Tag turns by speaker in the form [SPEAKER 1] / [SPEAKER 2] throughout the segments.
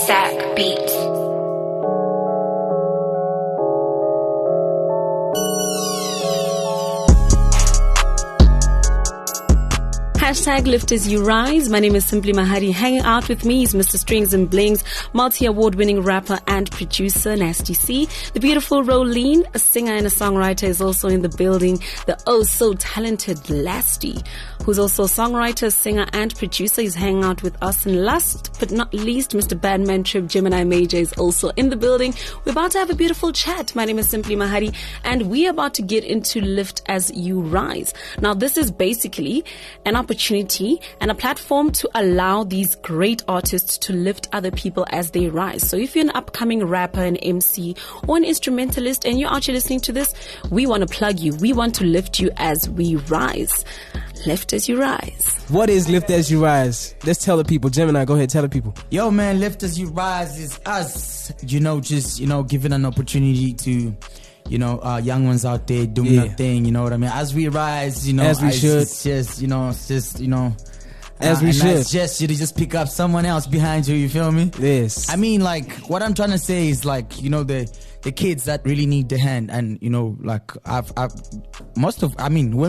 [SPEAKER 1] Sack Beats.
[SPEAKER 2] Hashtag Lift As You Rise. My name is Simply Mahari. Hanging out with me is Mr. Strings and Blings, multi-award winning rapper and producer Lastee C. The beautiful Rowlene, a singer and a songwriter, is also in the building. The oh so talented Lastee, who's also a songwriter, singer and producer. He's hanging out with us. And last but not least, Mr. Badman Trip Gemini Major is also in the building. We're about to have a beautiful chat. My name is Simply Mahari and we're about to get into Lift As You Rise. Now this is basically an opportunity and a platform to allow these great artists to lift other people as they rise. So if you're an upcoming rapper, an MC, or an instrumentalist, and you're out here listening to this, we want to plug you. We want to lift you as we rise. Lift As You Rise.
[SPEAKER 3] What is Lift As You Rise? Let's tell the people. Gemini, go ahead, tell the people.
[SPEAKER 4] Yo, man, Lift As You Rise is us, just, giving an opportunity to, young ones out there doing their thing, you know what I mean? As we rise,
[SPEAKER 3] as we should.
[SPEAKER 4] It's just,
[SPEAKER 3] as we should.
[SPEAKER 4] Nice gesture to just pick up someone else behind you, you feel me?
[SPEAKER 3] Yes.
[SPEAKER 4] I mean, like, what I'm trying to say is, like, the kids that really need the hand, and, when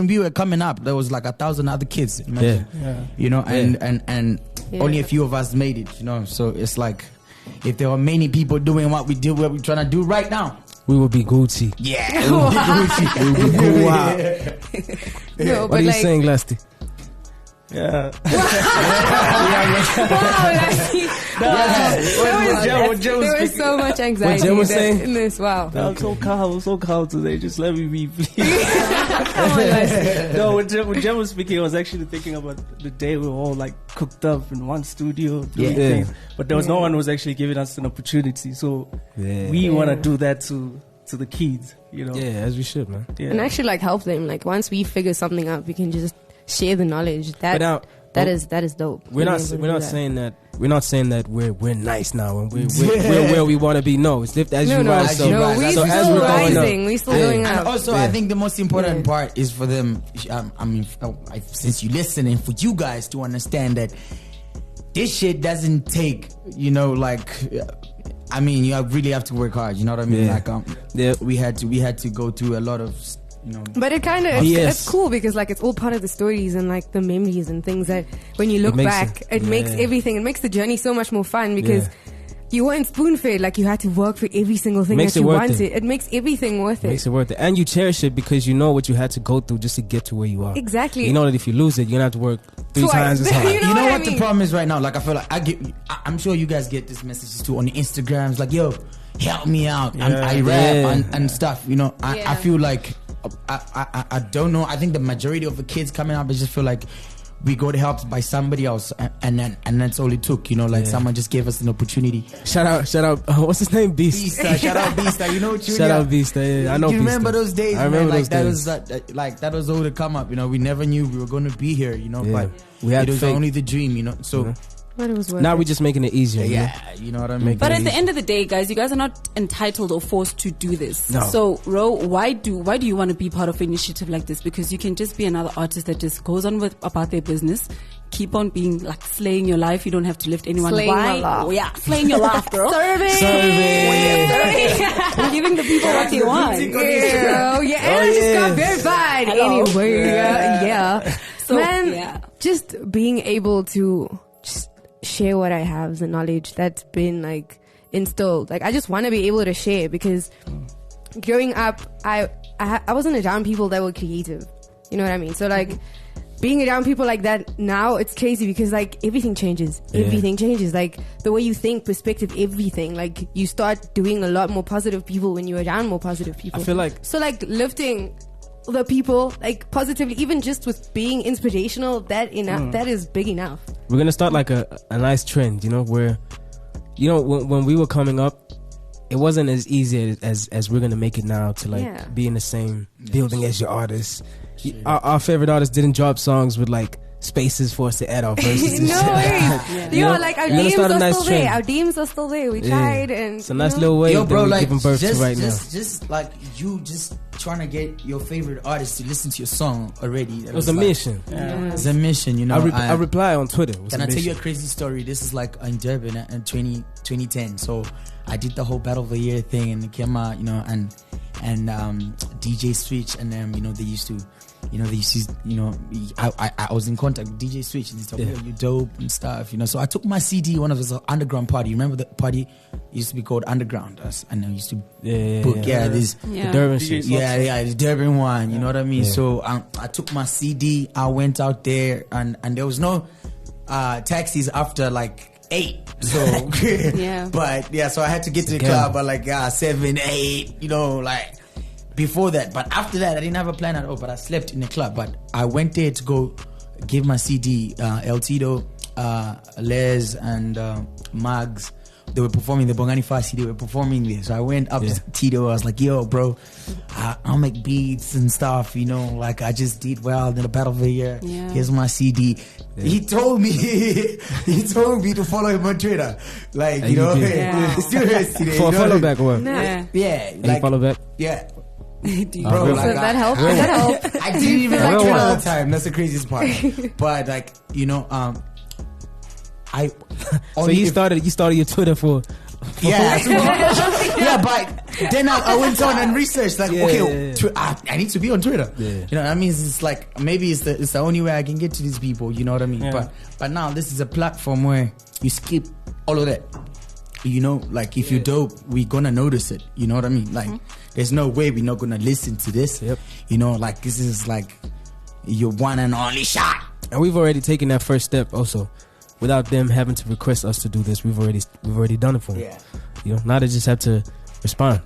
[SPEAKER 4] we were coming up, there was like 1,000 other kids, imagine, and only a few of us made it, so it's like, if there were many people doing what we're trying to do right now,
[SPEAKER 3] we will be Gucci.
[SPEAKER 4] Yeah.
[SPEAKER 3] We will be Gucci. We will be Gucci.
[SPEAKER 5] No,
[SPEAKER 3] what are you saying, Lastee?
[SPEAKER 5] Yeah. There was so much anxiety in this. Wow.
[SPEAKER 6] I'm so calm today. Just let me be, please. No, when Jem was speaking, I was actually thinking about the day we were all like cooked up in one studio doing things, but there was no one who was actually giving us an opportunity. So we want to do that to the kids,
[SPEAKER 3] Yeah, as we should, man.
[SPEAKER 5] Yeah. And actually, like, help them. Like, once we figure something out, we can just share the knowledge. That is dope.
[SPEAKER 3] We're not saying that we're nice now and we're where we want to be. No, it's Lift As You Rise.
[SPEAKER 5] We're still rising. We're still going up.
[SPEAKER 4] And also, I think the most important part is for them. Since you listen, and for you guys to understand that this shit doesn't take, you really have to work hard. You know what I mean? We had to go through a lot of.
[SPEAKER 5] But it kind of it's cool because like it's all part of the stories and like the memories and things that when you look back it makes everything, it makes the journey so much more fun because you weren't spoon-fed, like you had to work for every single thing that you wanted. It makes everything worth it.
[SPEAKER 3] Makes it worth it. And you cherish it because you know what you had to go through just to get to where you are.
[SPEAKER 5] Exactly.
[SPEAKER 3] You know that if you lose it, you're going to have to work 3 times as hard.
[SPEAKER 4] You know what the problem is right now? Like I feel like I'm sure you guys get these messages too on the Instagrams, like, yo, help me out. I rap and stuff, I feel like I don't know. I think the majority of the kids coming up, I just feel like we got helped by somebody else, and that's all it took. Someone just gave us an opportunity.
[SPEAKER 3] Shout out. What's his name? Beast.
[SPEAKER 4] Shout out Beast. You know,
[SPEAKER 3] shout out Beast. Yeah, I know.
[SPEAKER 4] You remember those days?
[SPEAKER 3] I remember those days.
[SPEAKER 4] That was all the come up. We never knew we were going to be here. But
[SPEAKER 3] we had
[SPEAKER 4] it was only the dream. So.
[SPEAKER 5] But it was worth
[SPEAKER 3] now
[SPEAKER 5] it.
[SPEAKER 3] we're just making it easier.
[SPEAKER 4] You know what I mean?
[SPEAKER 2] But at the end of the day, guys, you guys are not entitled or forced to do this.
[SPEAKER 3] No.
[SPEAKER 2] So, Ro, why do you want to be part of an initiative like this? Because you can just be another artist that just goes on about their business, keep on being like slaying your life. You don't have to lift anyone.
[SPEAKER 5] Slaying my life.
[SPEAKER 2] Oh, yeah, slaying your life, girl.
[SPEAKER 5] Serving.
[SPEAKER 2] Giving the people what they want.
[SPEAKER 5] And I just got verified. Anyway, So, just being able to just share what I have, the knowledge that's been like instilled. Like I just want to be able to share because growing up, I wasn't around people that were creative. You know what I mean? So like being around people like that now, it's crazy because like everything changes. Everything changes. Like the way you think, perspective, everything. Like you start doing a lot more positive people when you're around more positive people.
[SPEAKER 3] I feel like
[SPEAKER 5] so like lifting the people like positively, even just with being inspirational, that is big enough.
[SPEAKER 3] We're gonna start like a nice trend, where when we were coming up, it wasn't as easy as we're gonna make it now to like be in the same building as your artists. Our favorite artists didn't drop songs with like spaces for us to add our verses.
[SPEAKER 5] No way.
[SPEAKER 3] You know,
[SPEAKER 5] like our
[SPEAKER 3] we're gonna
[SPEAKER 5] DMs
[SPEAKER 3] start a
[SPEAKER 5] are
[SPEAKER 3] nice
[SPEAKER 5] still
[SPEAKER 3] trend.
[SPEAKER 5] there. Our DMs are still there. We tried, and
[SPEAKER 3] it's a nice little way that we're giving birth to right now.
[SPEAKER 4] Just like you just trying to get your favorite artist to listen to your song already.
[SPEAKER 3] It was a mission.
[SPEAKER 4] It's a mission, you know.
[SPEAKER 3] I reply on Twitter.
[SPEAKER 4] Can I tell you a crazy story? This is like in Durban in 2010. So I did the whole Battle of the Year thing, and it came out, you know, and DJ Switch and them, you know, they used to, I was in contact with DJ Switch, and he told me, "Yo, you dope and stuff," you know. So I took my CD, one of his underground party. Remember the party? It used to be called Underground. And I used to book,
[SPEAKER 3] the Durban shit.
[SPEAKER 4] The Durban one. You know what I mean? So I took my CD. I went out there, and there was no taxis after like 8. So so I had to get to the club at like 7, 8. You know, like. Before that, but after that, I didn't have a plan at all. But I slept in the club. But I went there to go give my CD. El Tito, Les, and Mags. They were performing the Bongani Fasi. They were performing this. So I went up to Tito. I was like, "Yo, bro, I'll make beats and stuff. You know, like I just did well in the Battle of the Year. Here's my CD." He told me to follow him on Twitter. Like, you know, still hurts today.
[SPEAKER 3] For a follow back or what?
[SPEAKER 4] Like,
[SPEAKER 3] follow back?
[SPEAKER 4] Yeah.
[SPEAKER 5] Bro, like, that helped. That helped.
[SPEAKER 4] I didn't even like Twitter all the time. That's the craziest part. But like, you know, I.
[SPEAKER 3] So you started your Twitter for.
[SPEAKER 4] But then I went on and researched like, I need to be on Twitter. You know what I mean? It's like maybe it's the only way I can get to these people. You know what I mean? But now this is a platform where you skip all of that. You know, like if you're dope, we're gonna notice it. You know what I mean? Like, there's no way we're not gonna listen to this. You know, like this is like your one and only shot.
[SPEAKER 3] And we've already taken that first step also. Without them having to request us to do this, we've already done it for them. You know, now they just have to respond,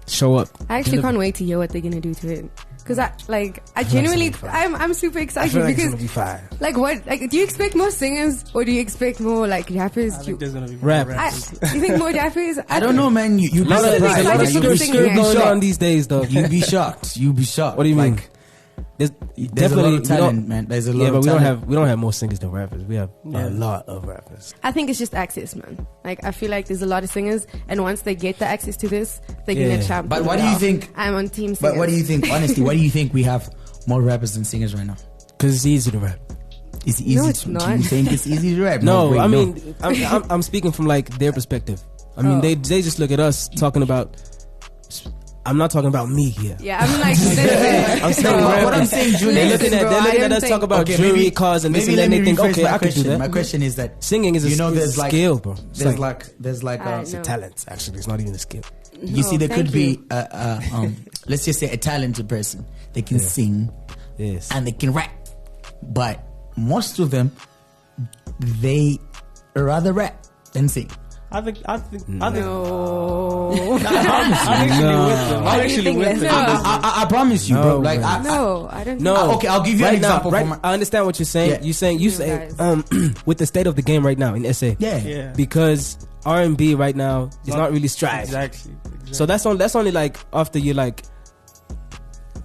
[SPEAKER 3] show up.
[SPEAKER 5] I actually can't wait to hear what they're gonna do to it. Because I genuinely, I'm super excited.
[SPEAKER 3] I feel like
[SPEAKER 5] because
[SPEAKER 3] it's gonna be fire.
[SPEAKER 5] Like what? Like, do you expect more singers or do you expect more like rappers?
[SPEAKER 6] I think there's gonna be
[SPEAKER 3] rap.
[SPEAKER 5] You think more rappers?
[SPEAKER 4] I don't know, man. You
[SPEAKER 3] a lot of script going on these days, though.
[SPEAKER 4] You'd be shocked.
[SPEAKER 3] What do you mean? There's
[SPEAKER 4] definitely a lot of talent, man. There's a lot of talent.
[SPEAKER 3] we don't have more singers than rappers. We have a lot of rappers.
[SPEAKER 5] I think it's just access, man. Like, I feel like there's a lot of singers, and once they get the access to this, they're gonna champ.
[SPEAKER 4] But what do you think?
[SPEAKER 5] I'm on team singers.
[SPEAKER 4] But what do you think? Honestly, what do you think we have more rappers than singers right now?
[SPEAKER 3] Because it's easy to rap.
[SPEAKER 4] It's easy.
[SPEAKER 5] No, it's not.
[SPEAKER 4] Do you think it's easy to rap?
[SPEAKER 3] No, I mean, I'm speaking from like their perspective. I mean, they just look at us talking about. I'm not talking about me here.
[SPEAKER 5] Yeah, I'm like,
[SPEAKER 3] I'm saying
[SPEAKER 4] what I'm saying, Julie.
[SPEAKER 3] They're looking at us talk about jewelry, cars, and this and that. And they think, okay, I could do that.
[SPEAKER 4] My question is that
[SPEAKER 3] singing is a skill, bro.
[SPEAKER 4] There's like
[SPEAKER 3] it's a talent. Actually, it's not even a skill.
[SPEAKER 4] You see, there could be let's just say a talented person. They can sing, and they can rap, but most of them they rather rap than sing.
[SPEAKER 6] I think.
[SPEAKER 5] No.
[SPEAKER 6] I'm actually with them.
[SPEAKER 4] I promise you, bro. Like,
[SPEAKER 5] I don't.
[SPEAKER 3] No.
[SPEAKER 4] Okay, I'll give you an example.
[SPEAKER 3] I understand what you're saying.
[SPEAKER 4] Yeah.
[SPEAKER 3] You saying with the state of the game right now in SA.
[SPEAKER 4] Yeah.
[SPEAKER 3] Because R&B right now is not really strive.
[SPEAKER 6] Exactly.
[SPEAKER 3] So that's only like after you're like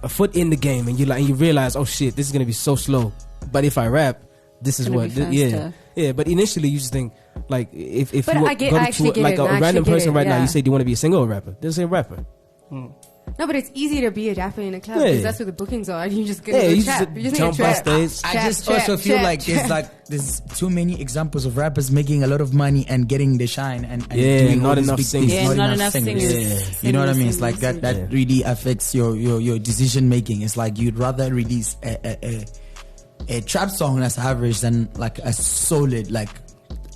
[SPEAKER 3] a foot in the game and you realize, oh shit, this is gonna be so slow. But if I rap, this is what. Yeah. But initially you just think. Like if you go to like a random person right now, you say, "Do you want to be a singer or a rapper?" They'll say rapper.
[SPEAKER 5] No, but it's easy to be a rapper in a club because that's where the bookings are. You just get a trap. You just
[SPEAKER 3] jump on stage.
[SPEAKER 4] I just also feel like there's too many examples of rappers making a lot of money and getting the shine and doing
[SPEAKER 3] not enough singers.
[SPEAKER 2] Not enough singers.
[SPEAKER 4] You know what I mean? It's like that really affects your decision making. It's like you'd rather release a trap song that's average than like a solid like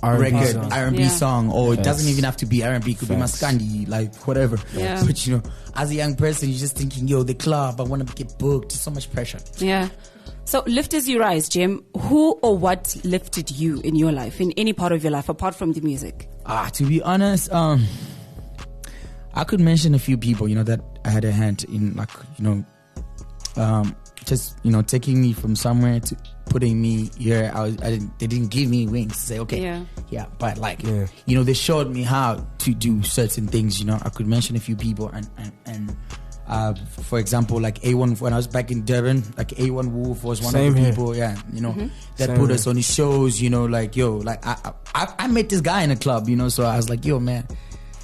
[SPEAKER 4] R&B song, or it doesn't even have to be R&B. It could be Maskandi, like whatever.
[SPEAKER 2] Yeah.
[SPEAKER 4] But you know, as a young person, you're just thinking, yo, the club, I want to get booked. There's so much pressure.
[SPEAKER 2] Yeah. So lift as you rise, Jim. Who or what lifted you in your life, in any part of your life, apart from the music?
[SPEAKER 4] To be honest, I could mention a few people, you know, that I had a hand in, like, you know, just, you know, taking me from somewhere to putting me here. They didn't give me wings to say, okay, but like, you know, they showed me how to do certain things. You know, I could mention a few people, and For example, like A1, when I was back in Durban, like A1 Wolf was one of the people, that put us on his shows, like, yo, like I met this guy in a club, so I was like, yo, man,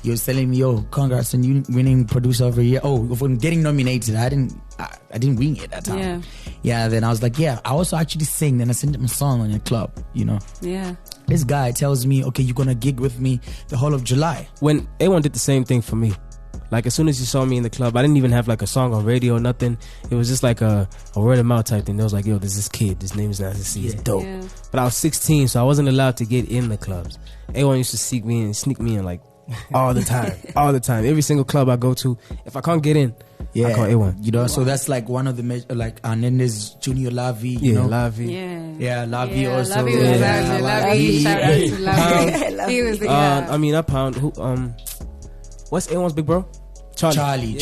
[SPEAKER 4] he was telling me, yo, congrats on you winning producer of the year. Oh, for getting nominated, I didn't win it that time. Yeah, then I was like, yeah, I also actually sing, then I sent him a song in a club,
[SPEAKER 2] Yeah.
[SPEAKER 4] This guy tells me, okay, you're gonna gig with me the whole of July.
[SPEAKER 3] When A1 did the same thing for me. Like, as soon as you saw me in the club, I didn't even have like a song on radio or nothing. It was just like a word of mouth type thing. They was like, yo, there's this kid. His name is Lastee. He's dope. Yeah. But I was 16, so I wasn't allowed to get in the clubs. A1 used to sneak me in like all the time. All the time. Every single club I go to, if I can't get in, I call A1.
[SPEAKER 4] So that's like one of the like, and then there's Junior Lavi.
[SPEAKER 3] Lavi.
[SPEAKER 4] Yeah, Lavi also.
[SPEAKER 5] Lavi was Lavi. Shout out to Lavi. He was the
[SPEAKER 3] I mean, that Pound. Who? What's A1's big bro?
[SPEAKER 4] Charlie,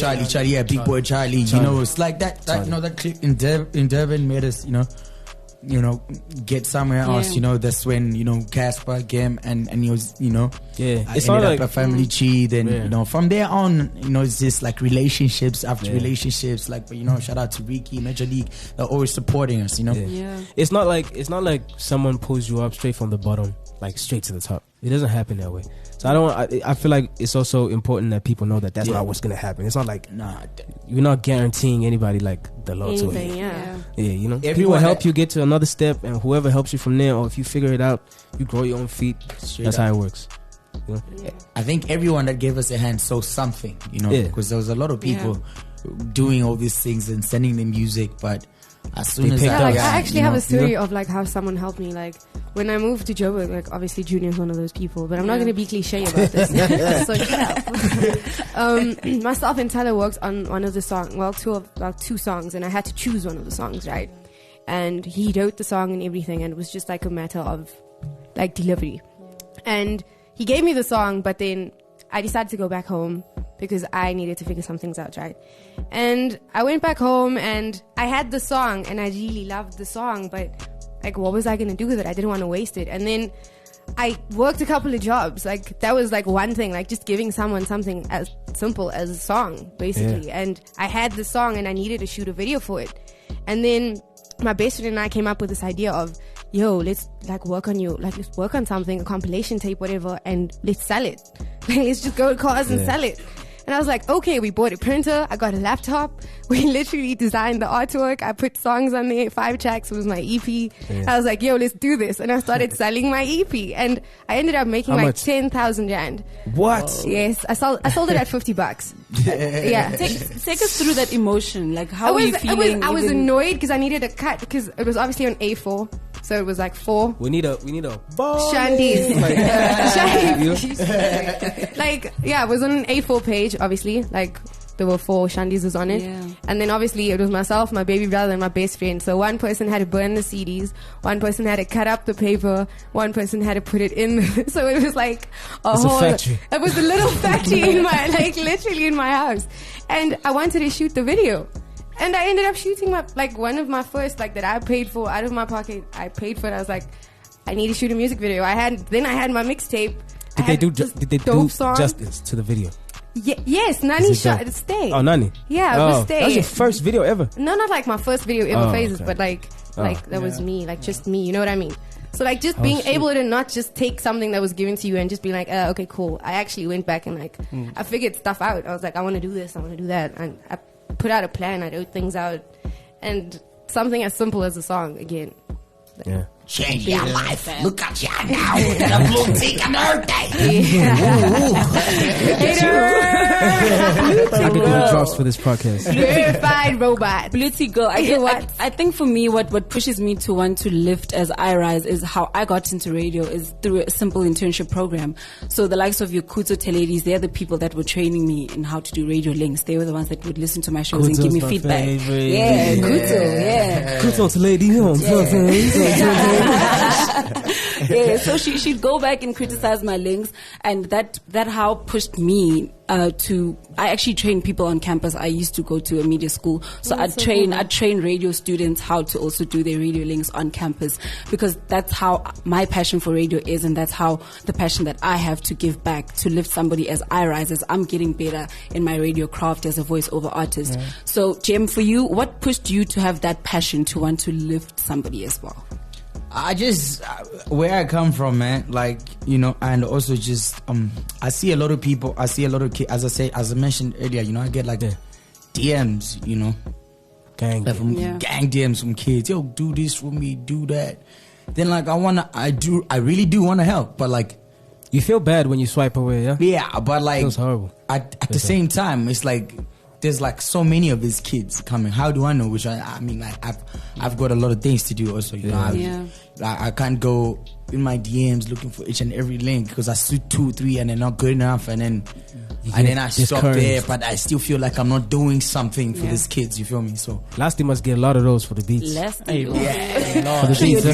[SPEAKER 4] big boy Charlie. It's like that that clip in Durban made us, get somewhere else. That's when, Casper, Gem, and he was,
[SPEAKER 3] it's
[SPEAKER 4] ended
[SPEAKER 3] like
[SPEAKER 4] up a family tree. Then, from there on, it's just like relationships after relationships. Like, but shout out to Ricky, Major League. They're always supporting us,
[SPEAKER 3] It's not like someone pulls you up straight from the bottom, like straight to the top. It doesn't happen that way. So I feel like it's also important that people know that that's not what's gonna happen. It's not like you're not guaranteeing anybody like the Lord to it. People will help you get to another step, and whoever helps you from there, or if you figure it out, you grow your own feet. That's how it works.
[SPEAKER 4] I think everyone that gave us a hand saw something, because there was a lot of people doing all these things and sending them music, but as soon as
[SPEAKER 5] I actually have a story of like how someone helped me. Like when I moved to Joburg, like obviously Junior's one of those people, but I'm not going to be cliche about this. So shut up. Myself and Tyler worked on one of the songs, two songs, and I had to choose one of the songs, right? And he wrote the song and everything, and it was just like a matter of like delivery. And he gave me the song, but then I decided to go back home because I needed to figure some things out, right? And I went back home and I had the song and I really loved the song, but like, what was I going to do with it? I didn't want to waste it. And then I worked a couple of jobs. Like, that was like one thing, like just giving someone something as simple as a song, basically. Yeah. And I had the song and I needed to shoot a video for it. And then my best friend and I came up with this idea of, yo, let's work on something, a compilation tape, whatever, and let's sell it. Let's just go to cars and sell it. And I was like, okay, we bought a printer, I got a laptop, we literally designed the artwork, I put songs on there, 5 tracks was my EP. I was like, yo, let's do this. And I started selling my EP, and I ended up making like 10,000 rand.
[SPEAKER 3] What?
[SPEAKER 5] Yes, I sold it at $50. Yeah.
[SPEAKER 2] Take us through that emotion. Like, how were you feeling?
[SPEAKER 5] I was annoyed because I needed a cut, because it was obviously on A4. So it was like 4.
[SPEAKER 3] We need a ball.
[SPEAKER 5] Shandies. Like, yeah, it was on an A4 page, obviously. Like, there were 4 Shandies on it. Yeah. And then obviously it was myself, my baby brother, and my best friend. So one person had to burn the CDs, one person had to cut up the paper, one person had to put it in. So it was like a
[SPEAKER 3] factory.
[SPEAKER 5] It was a little factory in my, like, literally in my house. And I wanted to shoot the video. And I ended up shooting one of my first, like, that I paid for out of my pocket. I paid for it. I was like, I need to shoot a music video. I had my mixtape.
[SPEAKER 3] Did they do justice to the video?
[SPEAKER 5] Yes, Nani shot Stay.
[SPEAKER 3] Oh, Nani.
[SPEAKER 5] Yeah, it was Stay.
[SPEAKER 3] That was your first video ever?
[SPEAKER 5] No, not like my first video ever phases, but that was me, like just me. You know what I mean? So like just being able to not just take something that was given to you and just be like, okay, cool. I actually went back and like I figured stuff out. I was like, I want to do this, I want to do that, and I put out a plan. I wrote things out, and something as simple as a song again.
[SPEAKER 3] Yeah.
[SPEAKER 4] Change your life. Look at you now. The blue tick and everything.
[SPEAKER 3] I'll be doing drops for this podcast.
[SPEAKER 5] Verified robot.
[SPEAKER 2] Blutty girl. I think for me, what pushes me to want to lift as I rise is how I got into radio is through a simple internship program. So the likes of your Kuto ladies, they're the people that were training me in how to do radio links. They were the ones that would listen to my shows and give me feedback.
[SPEAKER 3] Favorite.
[SPEAKER 2] Yeah, Kuto. Yeah.
[SPEAKER 3] Kuto lady.
[SPEAKER 2] Yeah, so she'd go back and criticize my links, and that how pushed me to. I actually train people on campus. I used to go to a media school, so I'd train radio students how to also do their radio links on campus, because that's how my passion for radio is, and that's how the passion that I have to give back, to lift somebody as I rise, as I'm getting better in my radio craft as a voiceover artist. Yeah. So, Jem, for you, what pushed you to have that passion to want to lift somebody as well?
[SPEAKER 4] I just, where I come from, man, like, you know, and also just, I see a lot of people, I see a lot of kids, as I mentioned earlier, you know, I get like DMs, you know, gang DMs from kids, yo, do this for me, do that. Then like, I really do want to help, but like,
[SPEAKER 3] you feel bad when you swipe away, yeah?
[SPEAKER 4] Yeah, but like, it
[SPEAKER 3] feels horrible.
[SPEAKER 4] At the same time, it's like, there's like so many of these kids coming. How do I know which one? I mean, like, I've got a lot of things to do also. You know, I can't go in my DMs looking for each and every link, because I see 2, 3 and they're not good enough, and then I stop there. But I still feel like I'm not doing something for these kids. You feel me? So Lastee must get a lot of those for the beats.
[SPEAKER 2] Lastee,
[SPEAKER 4] for the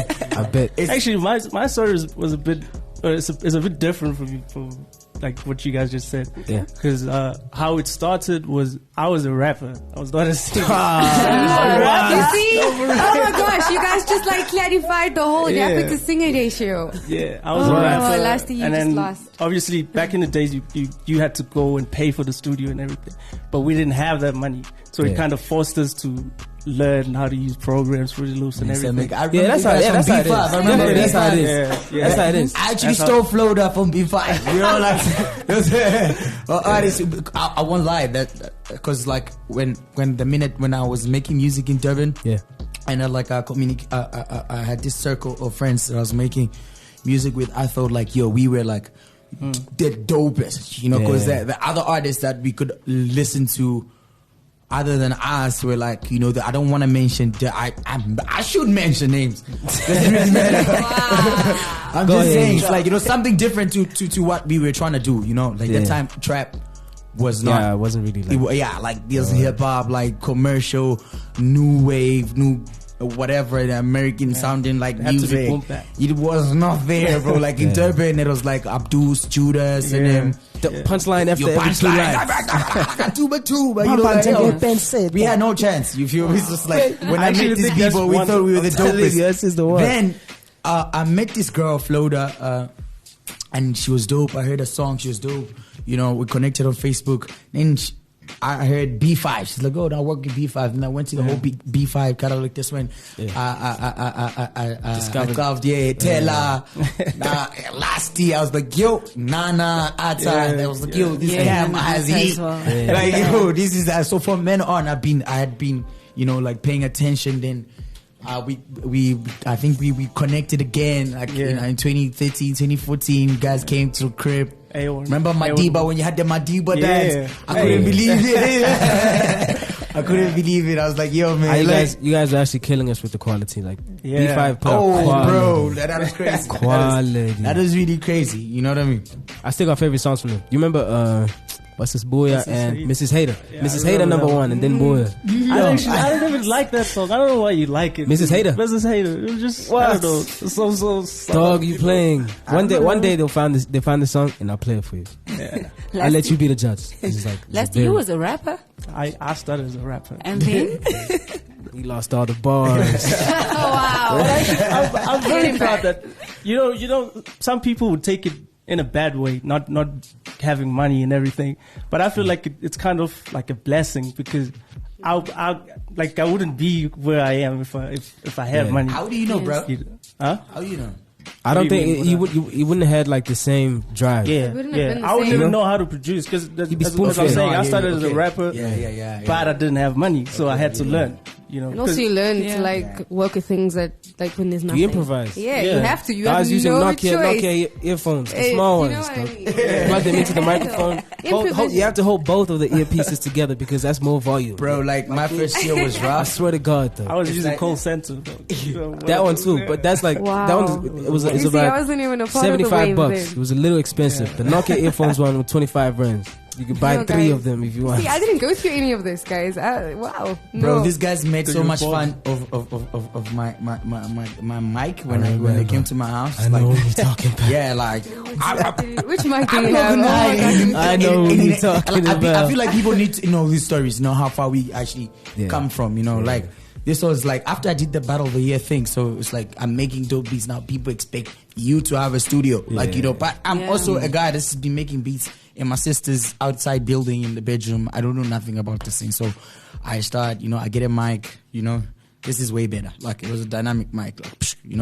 [SPEAKER 4] beats.
[SPEAKER 3] I bet.
[SPEAKER 6] Actually, my story was a bit. It's a bit different from like what you guys just said.
[SPEAKER 3] Yeah.
[SPEAKER 6] Because how it started was, I was a rapper. I was not a singer.
[SPEAKER 5] You see? Oh my gosh, you guys just like clarified the whole rapper to singer ratio.
[SPEAKER 6] Yeah, I was a rapper.
[SPEAKER 5] Lastee, you just lost.
[SPEAKER 6] Obviously, back in the days, you had to go and pay for the studio and everything. But we didn't have that money. So it kind of forced us to learn how to use programs, Fruity Loops and everything.
[SPEAKER 3] That's how it is. I remember that's how it is. That's how it is.
[SPEAKER 4] I actually stole Floda from B5. You know, like, I won't lie, that because like when I was making music in Durban, and I had this circle of friends that I was making music with. I thought like, yo, we were like the dopest, you know, because the other artists that we could listen to other than us were like, you know, I don't want to mention, I should mention names. Doesn't really matter. I'm just saying, it's like, you know, something different to what we were trying to do, you know, like that time trap was not.
[SPEAKER 3] Yeah, it wasn't really like.
[SPEAKER 4] Like there's hip hop, like commercial, new wave, new whatever, the American sounding like music. It was not there, bro. Like in Durban, it was like Abdul's, Judas, and then
[SPEAKER 3] the punchline after every 2 lines.
[SPEAKER 4] But you know, like, we had no chance. You feel? It's just like when I met these people, we thought we were the dopest. Then I met this girl, Floda, and she was dope. I heard her song, she was dope. You know, we connected on Facebook. Then I heard B5. She's like, oh, I work with B5. And I went to the whole B5 catalog. This one, I discovered, Tella, Lastee. I was like, yo, Nana, Ata. I was like, yo, this cam has heat. Like, yo, this is that. So from then on, I had been, you know, like paying attention. Then I think we connected again, like in 2013, 2014. You guys came to the crib. Remember Madiba, when you had the Madiba dance? I couldn't believe it. I couldn't believe it. I was like, yo, man.
[SPEAKER 3] You guys are actually killing us with the quality. Like, B5 put
[SPEAKER 4] quality.
[SPEAKER 3] Bro,
[SPEAKER 4] that was crazy.
[SPEAKER 3] Quality.
[SPEAKER 4] That is really crazy. You know what I mean?
[SPEAKER 3] I still got favorite songs from him. You remember, what's this, Booyah and Mrs. Hater? Mrs. Hater number 1, and then Booyah.
[SPEAKER 6] I didn't even like that song. I don't know why you like it.
[SPEAKER 3] Mrs. Hater.
[SPEAKER 6] It was just, I don't know. So
[SPEAKER 3] dog, you playing. One day they'll find the song and I'll play it for you. Yeah. I'll let you be the judge.
[SPEAKER 2] Lastee, you was a rapper?
[SPEAKER 6] I started as a rapper.
[SPEAKER 2] And then?
[SPEAKER 3] He lost all the bars.
[SPEAKER 2] Oh, wow.
[SPEAKER 6] I'm very proud that, you know, some people would take it in a bad way, not having money and everything. But I feel like it's kind of like a blessing, because I wouldn't be where I am if I had money.
[SPEAKER 4] How do you know, bro?
[SPEAKER 6] Huh?
[SPEAKER 4] How do you know?
[SPEAKER 3] I don't think you wouldn't have had like the same drive.
[SPEAKER 6] Yeah. I wouldn't even know how to produce, because as I'm saying, I started as a rapper, but I didn't have money, so I had to learn. You know,
[SPEAKER 5] and also you learn to like work with things that like when there's nothing.
[SPEAKER 3] You improvise.
[SPEAKER 5] Yeah, you have to. You
[SPEAKER 3] I
[SPEAKER 5] have
[SPEAKER 3] was using
[SPEAKER 5] no
[SPEAKER 3] Nokia earphones, the small ones. Plug them into the microphone. You have to hold both of the earpieces together, because that's more volume.
[SPEAKER 4] Bro, like my first year was rough.
[SPEAKER 3] I swear to God, though.
[SPEAKER 6] I was using call center.
[SPEAKER 3] That one too, but that's like that one. It was about
[SPEAKER 5] I wasn't even a part
[SPEAKER 3] $75.
[SPEAKER 5] Of the
[SPEAKER 3] It was a little expensive. The Nokia earphones one with 25 rands. You can buy 3 of them if you want.
[SPEAKER 5] See, I didn't go through any of this, guys. Wow.
[SPEAKER 4] Bro, these guys made so much fun of my mic when they came to my house.
[SPEAKER 3] I know what you're talking about.
[SPEAKER 4] Yeah, like
[SPEAKER 5] which mic do you have?
[SPEAKER 3] I know what you're talking about.
[SPEAKER 4] I feel like people need to know these stories, know how far we actually come from, like this was like after I did the Battle of the Year thing, so it's like I'm making dope beats now. People expect you to have a studio, but I'm also a guy that's been making beats in my sister's outside building in the bedroom. I don't know nothing about this thing, so I start, I get a mic, this is way better. Like it was a dynamic mic, like,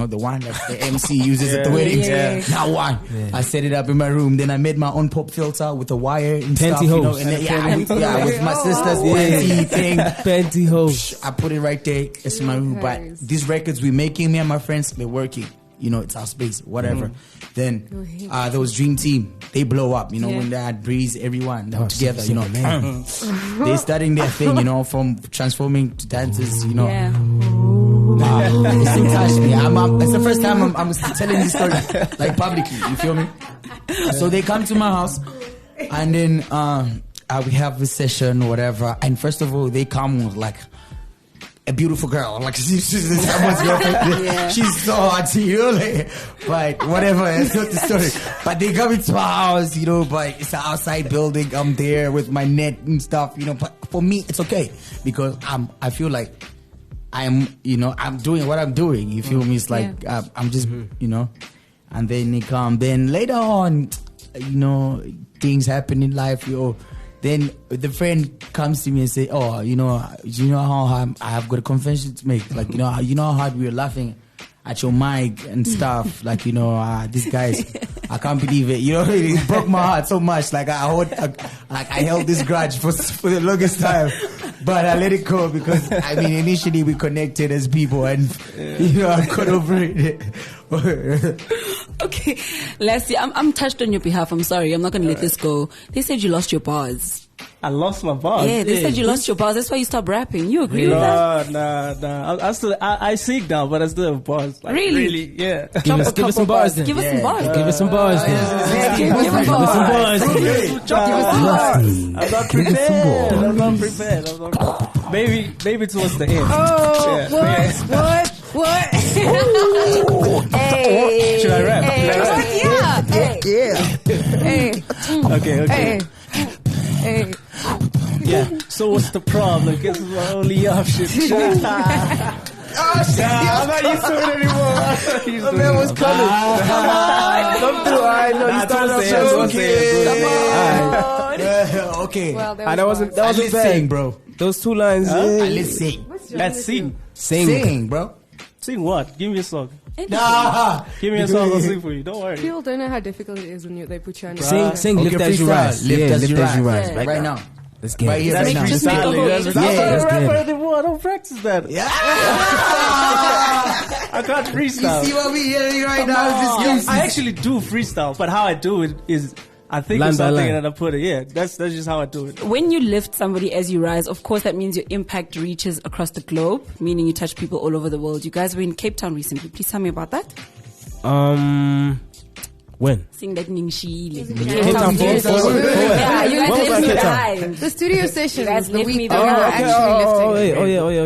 [SPEAKER 4] the one that the MC uses at the weddings. Now one. Yeah. I set it up in my room. Then I made my own pop filter with a wire and
[SPEAKER 3] pantyhose.
[SPEAKER 4] Stuff. With my sister's panty thing.
[SPEAKER 3] Pantyhose.
[SPEAKER 4] I put it right there. It's my room. But these records we're making, me and my friends, they're working. It's our space, whatever. Then there was Dream Team. They blow up, when they had Breeze, everyone they were together, They're starting their thing, from transforming to dancers, This thing touched me. It's the first time I'm telling this story, like publicly, you feel me? So they come to my house, and then we have a session, whatever. And first of all, they come with like a beautiful girl, like she's someone's girlfriend. She's so hot, but whatever, it's not the story. But they come into my house, but it's an outside building. I'm there with my net and stuff, But for me, it's okay because I feel like I'm doing what I'm doing. You feel me? It's like I'm just, And then they come. Then later on, things happen in life, Then the friend comes to me and say, "Oh, how I have got a confession to make. Like, how hard we were laughing at your mic and stuff. Like, these guys, I can't believe it. It broke my heart so much. Like, I held this grudge for the longest time, but I let it go because initially we connected as people, and I got over it."
[SPEAKER 2] Okay, Lastee, I'm touched on your behalf. I'm sorry, I'm not going to let this go. They said you lost your bars.
[SPEAKER 6] I lost my bars.
[SPEAKER 2] Yeah, they said you lost your bars. That's why you stopped rapping. You agree with that?
[SPEAKER 6] Nah. I sing now, but I still have bars. Like,
[SPEAKER 2] really?
[SPEAKER 6] Yeah.
[SPEAKER 3] Give us some bars then.
[SPEAKER 2] Give us some bars.
[SPEAKER 3] Give us some bars then.
[SPEAKER 2] Give us some bars.
[SPEAKER 6] I'm not prepared. Maybe towards the end.
[SPEAKER 5] What?
[SPEAKER 2] Hey.
[SPEAKER 6] Should I rap?
[SPEAKER 5] Yeah. Hey.
[SPEAKER 6] Okay.
[SPEAKER 5] Hey.
[SPEAKER 6] Yeah. So what's the problem? Guess it's my only option. I'm not used to it anymore.
[SPEAKER 3] The man was coming. Come through. I know you started off. Okay.
[SPEAKER 5] Well,
[SPEAKER 3] that wasn't bad,
[SPEAKER 4] bro.
[SPEAKER 3] Those 2 lines.
[SPEAKER 4] Let's sing.
[SPEAKER 6] Let's sing.
[SPEAKER 4] Sing, bro.
[SPEAKER 6] Sing what? Give me a song.
[SPEAKER 4] Nah.
[SPEAKER 6] Give me a song. I'll sing for you. Don't worry.
[SPEAKER 5] People don't know how difficult it is when they put you on.
[SPEAKER 3] Sing Lift As You Rise.
[SPEAKER 4] Lift As You Rise.
[SPEAKER 3] Right
[SPEAKER 4] now.
[SPEAKER 3] Let's get
[SPEAKER 4] right
[SPEAKER 3] it.
[SPEAKER 4] here, right now.
[SPEAKER 2] Just make a whole.
[SPEAKER 6] I'm not a rapper anymore. I don't practice that.
[SPEAKER 4] Yeah.
[SPEAKER 6] I can't freestyle.
[SPEAKER 4] You see what we're hearing right now?
[SPEAKER 6] I actually do freestyle, but how I do it is I think of something and I put it. Yeah, that's just how I do it.
[SPEAKER 2] When you lift somebody as you rise, of course, that means your impact reaches across the globe, meaning you touch people all over the world. You guys were in Cape Town recently. Please tell me about that.
[SPEAKER 3] When?
[SPEAKER 2] Sing that Ningshile.
[SPEAKER 3] Cape Town.
[SPEAKER 2] Yeah, you guys left me behind.
[SPEAKER 5] The studio session.
[SPEAKER 2] You guys left me
[SPEAKER 3] Oh,
[SPEAKER 2] behind.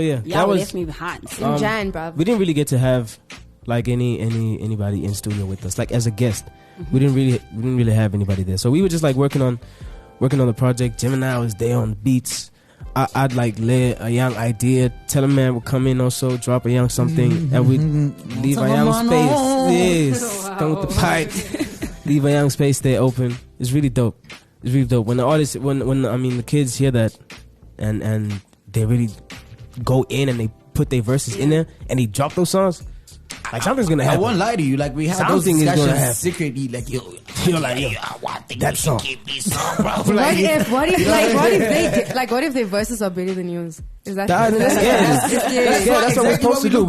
[SPEAKER 3] yeah.
[SPEAKER 2] Yeah, left me behind.
[SPEAKER 5] In Jan, bruv.
[SPEAKER 3] We didn't really get to have like anybody in studio with us, like as a guest. We didn't really have anybody there, so we were just like working on the project. Gemini was there on the beats. I'd like lay a young idea. Tellaman would come in also, drop a young something, and we'd leave a young space. Yes, come with the pipe. Leave a young space there open. It's really dope. When the artists, when the kids hear that, and they really go in and they put their verses in there and they drop those songs. Like something's gonna happen.
[SPEAKER 4] I won't lie to you. Like we had those
[SPEAKER 3] Something is gonna
[SPEAKER 4] discussions
[SPEAKER 3] happen.
[SPEAKER 4] secretly. Like you're like, I think
[SPEAKER 3] that
[SPEAKER 4] we
[SPEAKER 3] song.
[SPEAKER 4] should keep this song, bro.
[SPEAKER 5] What if their verses are better than yours? Is that?
[SPEAKER 3] That's what we're supposed to do.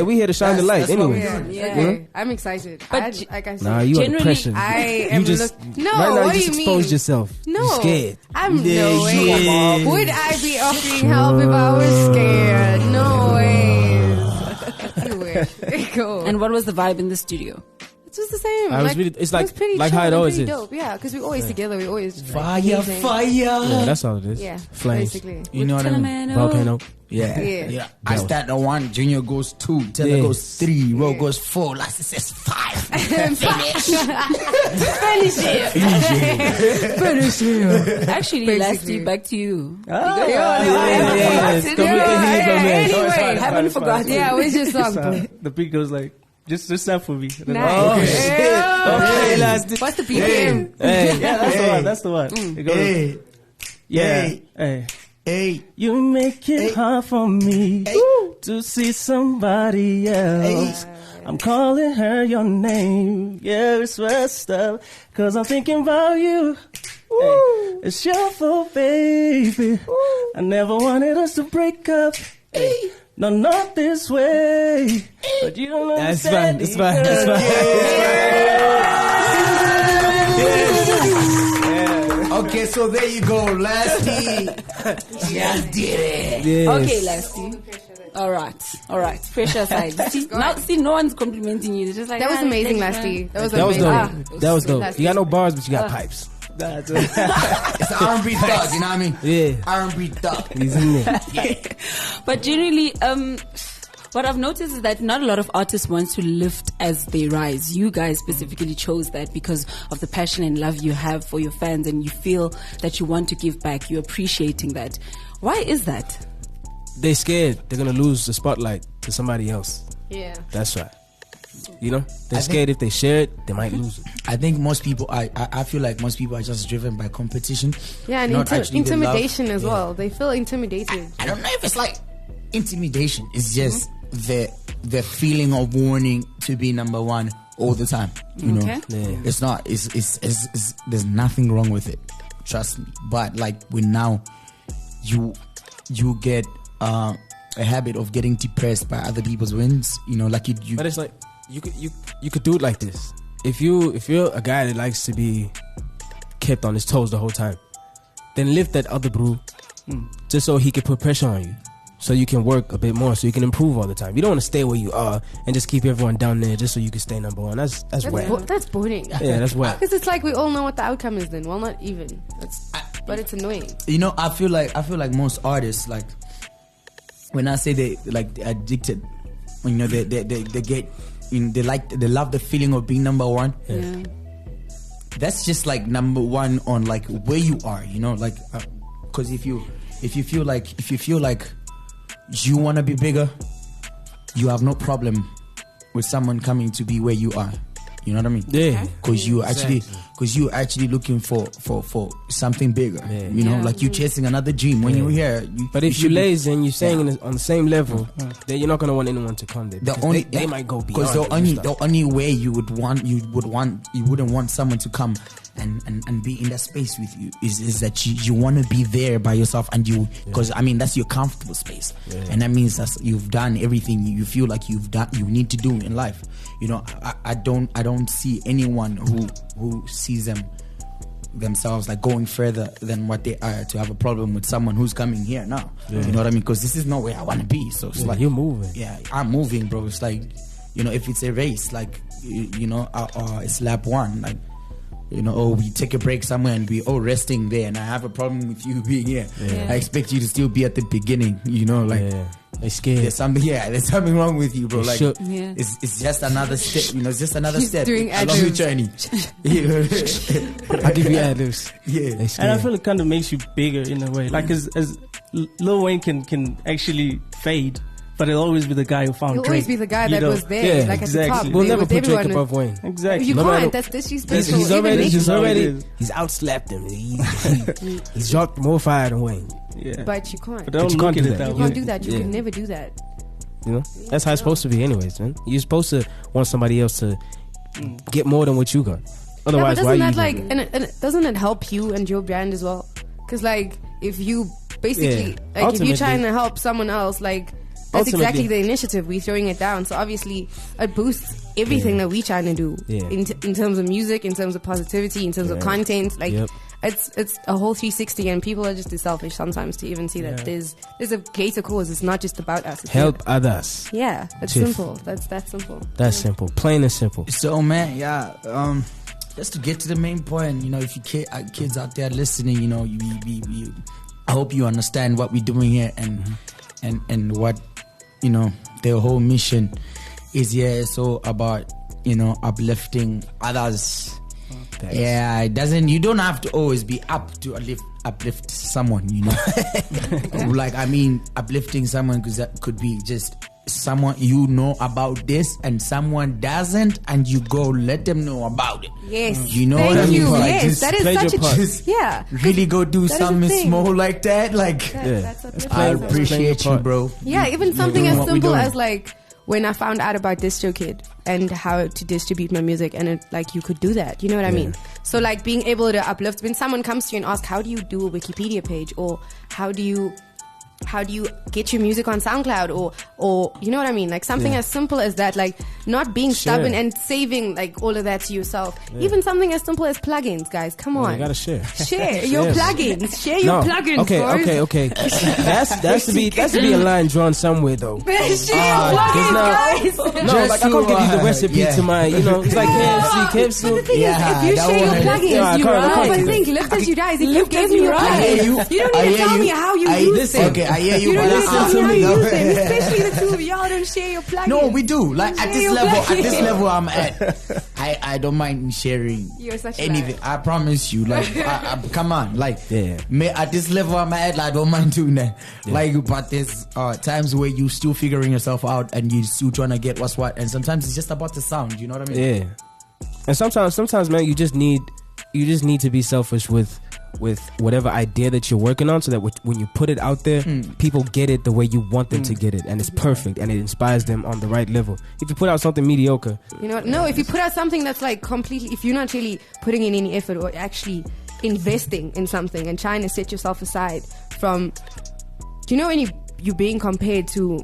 [SPEAKER 3] We here to shine the light. Anyway,
[SPEAKER 5] Yeah. I'm excited.
[SPEAKER 2] But
[SPEAKER 5] like I said,
[SPEAKER 3] nah, you under pressure.
[SPEAKER 5] I am
[SPEAKER 3] you just
[SPEAKER 5] right
[SPEAKER 3] now
[SPEAKER 5] what
[SPEAKER 3] you
[SPEAKER 5] do
[SPEAKER 3] just
[SPEAKER 5] you
[SPEAKER 3] exposed
[SPEAKER 5] mean?
[SPEAKER 3] yourself.
[SPEAKER 5] No,
[SPEAKER 3] You're scared.
[SPEAKER 5] I'm no way. Would I be offering help if I was scared? No way. You wish. Go.
[SPEAKER 2] And what was the vibe in the studio?
[SPEAKER 5] just the same.
[SPEAKER 3] It's like how it always is.
[SPEAKER 5] Dope. Yeah, because we're always together. We always
[SPEAKER 4] fire.
[SPEAKER 3] Yeah, that's all it is.
[SPEAKER 5] Yeah,
[SPEAKER 3] flames.
[SPEAKER 5] Basically.
[SPEAKER 4] You know what I mean?
[SPEAKER 3] Volcano.
[SPEAKER 4] Yeah. I start at 1, Junior goes 2, Teller goes 3, Ro goes 4, Lastee says 5. Finish
[SPEAKER 2] it. Actually, Lastee, back to you.
[SPEAKER 5] Anyway,
[SPEAKER 2] haven't forgotten.
[SPEAKER 5] Yeah, we just song.
[SPEAKER 6] The beat goes like, just snap for me.
[SPEAKER 5] Nice.
[SPEAKER 3] Okay, Lastee.
[SPEAKER 5] What's the BPM?
[SPEAKER 6] That's the one. It goes,
[SPEAKER 4] Hey,
[SPEAKER 6] you make it hard for me to see somebody else. I'm calling her your name. Yeah, it's messed up, 'cause I'm thinking about you. Hey, it's your fault, baby. I never wanted us to break up. No, not this way. But you don't understand.
[SPEAKER 3] It's fine.
[SPEAKER 4] Okay, so there you go, Lastee. Just did it.
[SPEAKER 3] Yes.
[SPEAKER 2] Okay, Lastee. All right. Pressure aside. See, no one's complimenting you. They're just like,
[SPEAKER 5] That was amazing, Lastee. That was amazing.
[SPEAKER 3] That was dope. You got no bars, but you got pipes.
[SPEAKER 6] That's
[SPEAKER 4] It's an R&B thug, you know what I mean?
[SPEAKER 3] Yeah.
[SPEAKER 4] R&B thug.
[SPEAKER 3] He's in there.
[SPEAKER 2] But generally, what I've noticed is that not a lot of artists want to lift as they rise. You guys specifically chose that because of the passion and love you have for your fans, and you feel that you want to give back. You're appreciating that. Why is that?
[SPEAKER 3] They're scared they're gonna lose the spotlight to somebody else.
[SPEAKER 5] Yeah.
[SPEAKER 3] That's right. You know, they're scared if they share it, they might lose it.
[SPEAKER 4] I think most people, I feel like most people are just driven by competition.
[SPEAKER 5] Yeah, and intimidation as well. They feel intimidated.
[SPEAKER 4] I don't know if it's like intimidation. It's just the feeling of wanting to be number one all the time. You know, it's not. It's there's nothing wrong with it. Trust me. But like when now, you get a habit of getting depressed by other people's wins. You know, like you.
[SPEAKER 3] But it's like you could do it like this. If you're a guy that likes to be kept on his toes the whole time, then lift that other brew, just so he can put pressure on you. So you can work a bit more, so you can improve all the time. You don't want to stay where you are and just keep everyone down there just so you can stay number one. That's whack.
[SPEAKER 5] That's boring.
[SPEAKER 3] Yeah, that's whack.
[SPEAKER 5] Because it's like we all know what the outcome is then. Well, not even. But it's annoying.
[SPEAKER 4] You know, I feel like most artists, like when I say they're addicted, you know, they get in, they love the feeling of being number one.
[SPEAKER 5] Yeah.
[SPEAKER 4] That's just like number one on like where you are, you know, like because if you feel like you want to be bigger, you have no problem with someone coming to be where you are. You know what I mean?
[SPEAKER 3] Yeah.
[SPEAKER 4] Because you're actually looking for something bigger. Yeah. You know, like you chasing another dream. When you're here,
[SPEAKER 3] but if you're lazy and you're staying on the same level, then you're not gonna want anyone to come there. They might go beyond.
[SPEAKER 4] Because the only way you wouldn't want someone to come and be in that space with you is that you want to be there by yourself, and because I mean that's your comfortable space, and that means that you've done everything you feel like you need to do in life. You know, I don't see anyone who sees themselves like going further than what they are to have a problem with someone who's coming here now. You know what I mean? Because this is not where I want to be. So it's like
[SPEAKER 3] you're moving.
[SPEAKER 4] Yeah, I'm moving, bro. It's like, you know, if it's a race, like you know, it's lap 1, like. You know, we take a break somewhere and we resting there, and I have a problem with you being here. I expect you to still be at the beginning. You know, like
[SPEAKER 3] they're scared.
[SPEAKER 4] There's something wrong with you, bro. Like it's just another step. You know, it's just another step along the journey.
[SPEAKER 3] I'll give you ad-libs.
[SPEAKER 6] Yeah, and I feel it kind of makes you bigger in a way. Like as Lil Wayne can actually fade, but it'll always be the guy who found Drake.
[SPEAKER 5] He'll always be the guy that was there, like
[SPEAKER 6] exactly.
[SPEAKER 5] at the top.
[SPEAKER 3] We'll never put Drake above Wayne.
[SPEAKER 6] Exactly.
[SPEAKER 5] You can't. That's disrespectful.
[SPEAKER 3] He's outslapped him. He's dropped more fire than Wayne.
[SPEAKER 5] Yeah. But you can't.
[SPEAKER 6] But you can't do that.
[SPEAKER 5] You can't do that. You can never do that.
[SPEAKER 3] You know, that's how it's supposed to be, anyways, man. You're supposed to want somebody else to get more than what you got. Otherwise, why you?
[SPEAKER 5] And doesn't it help you and your brand as well? Because like, if you basically if you're trying to help someone else, like. That's exactly the initiative. We're throwing it down. So obviously it boosts everything that we're trying to do in terms of music, in terms of positivity, in terms of content. Like it's a whole 360, and people are just too selfish sometimes to even see that there's a greater cause. It's not just about us. It's
[SPEAKER 3] help others.
[SPEAKER 5] Yeah, it's simple. That's simple.
[SPEAKER 3] That's simple. Plain and simple.
[SPEAKER 4] So man, just to get to the main point, you know, if you kids out there listening, you know, I hope you understand what we're doing here and what, you know, their whole mission is here. It's all about, you know, uplifting others. Thanks. Yeah, you don't have to always be up to uplift someone, you know. Like, I mean, uplifting someone, because that could be just someone you know about this and someone doesn't, and you go let them know about it.
[SPEAKER 5] Yes.
[SPEAKER 4] You know what I mean?
[SPEAKER 5] Like, yes, that is such a
[SPEAKER 4] just really go do something small like that. Like,
[SPEAKER 5] that's
[SPEAKER 4] I appreciate you, bro.
[SPEAKER 5] Yeah, even something as simple as like when I found out about DistroKid and how to distribute my music, and it, like, you could do that. You know what I mean? So like being able to uplift, when someone comes to you and asks, how do you do a Wikipedia page, or how do you get your music on SoundCloud, or you know what I mean? Like something as simple as that, like not being stubborn and saving like all of that to yourself. Even something as simple as plugins, guys. Come on.
[SPEAKER 3] You gotta share.
[SPEAKER 5] Share your plugins. Share your plugins.
[SPEAKER 3] Okay. That's to be a line drawn somewhere though.
[SPEAKER 5] Share your plugins, guys.
[SPEAKER 3] No, like I can't give you the recipe to my, you know, it's like KFC.
[SPEAKER 5] But the thing is, if you share your plugins, but think, lift as you guys. If you gave me your plugins, you don't need to tell me how you use it.
[SPEAKER 4] Okay, I hear you, but
[SPEAKER 5] listen to me. Especially the two of y'all don't share your plugins.
[SPEAKER 4] No, we do. Like at this level I'm at, I don't mind sharing anything. I promise you. Like, come on. Like, at this level I'm at, I don't mind doing that. Like, but there's times where you still figuring yourself out and you still trying to get what's what, and sometimes it's just about the sound. You know what I mean?
[SPEAKER 3] Yeah. And sometimes, man, you just need to be selfish with whatever idea that you're working on, so that when you put it out there, people get it the way you want them to get it, and it's perfect, and it inspires them on the right level. If you put out something mediocre,
[SPEAKER 5] you know, no, if you put out something that's like completely, if you're not really putting in any effort or actually investing in something and trying to set yourself aside from, you know, when you're being compared to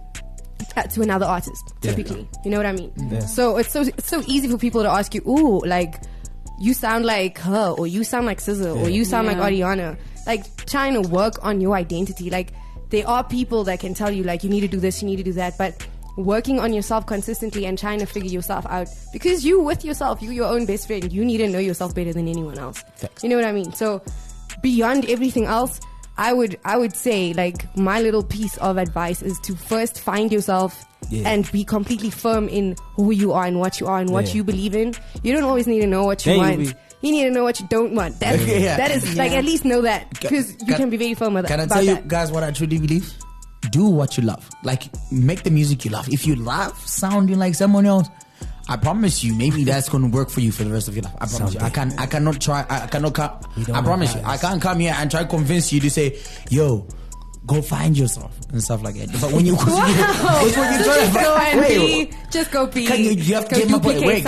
[SPEAKER 5] another artist, typically, you know what I mean? So it's so easy for people to ask you, ooh, like, you sound like her, or you sound like SZA, or you sound like Ariana. Like, trying to work on your identity. Like, there are people that can tell you, like, you need to do this, you need to do that, but working on yourself consistently and trying to figure yourself out, because you with yourself, you're your own best friend, you need to know yourself better than anyone else. You know what I mean? So beyond everything else, I would say, like, my little piece of advice is to first find yourself and be completely firm in who you are and what you are and what you believe in. You don't always need to know what you want. You need to know what you don't want. That is like, at least know that, because you can be very firm about that.
[SPEAKER 4] Can I tell you guys what I truly believe? Do what you love. Like, make the music you love. If you love sounding like someone else, I promise you, maybe that's going to work for you for the rest of your life. I promise you. I cannot promise you. I can't come here and try to convince you to say, yo, go find yourself and stuff like that. But when you
[SPEAKER 5] just go be.
[SPEAKER 4] You have to get my point. Wait,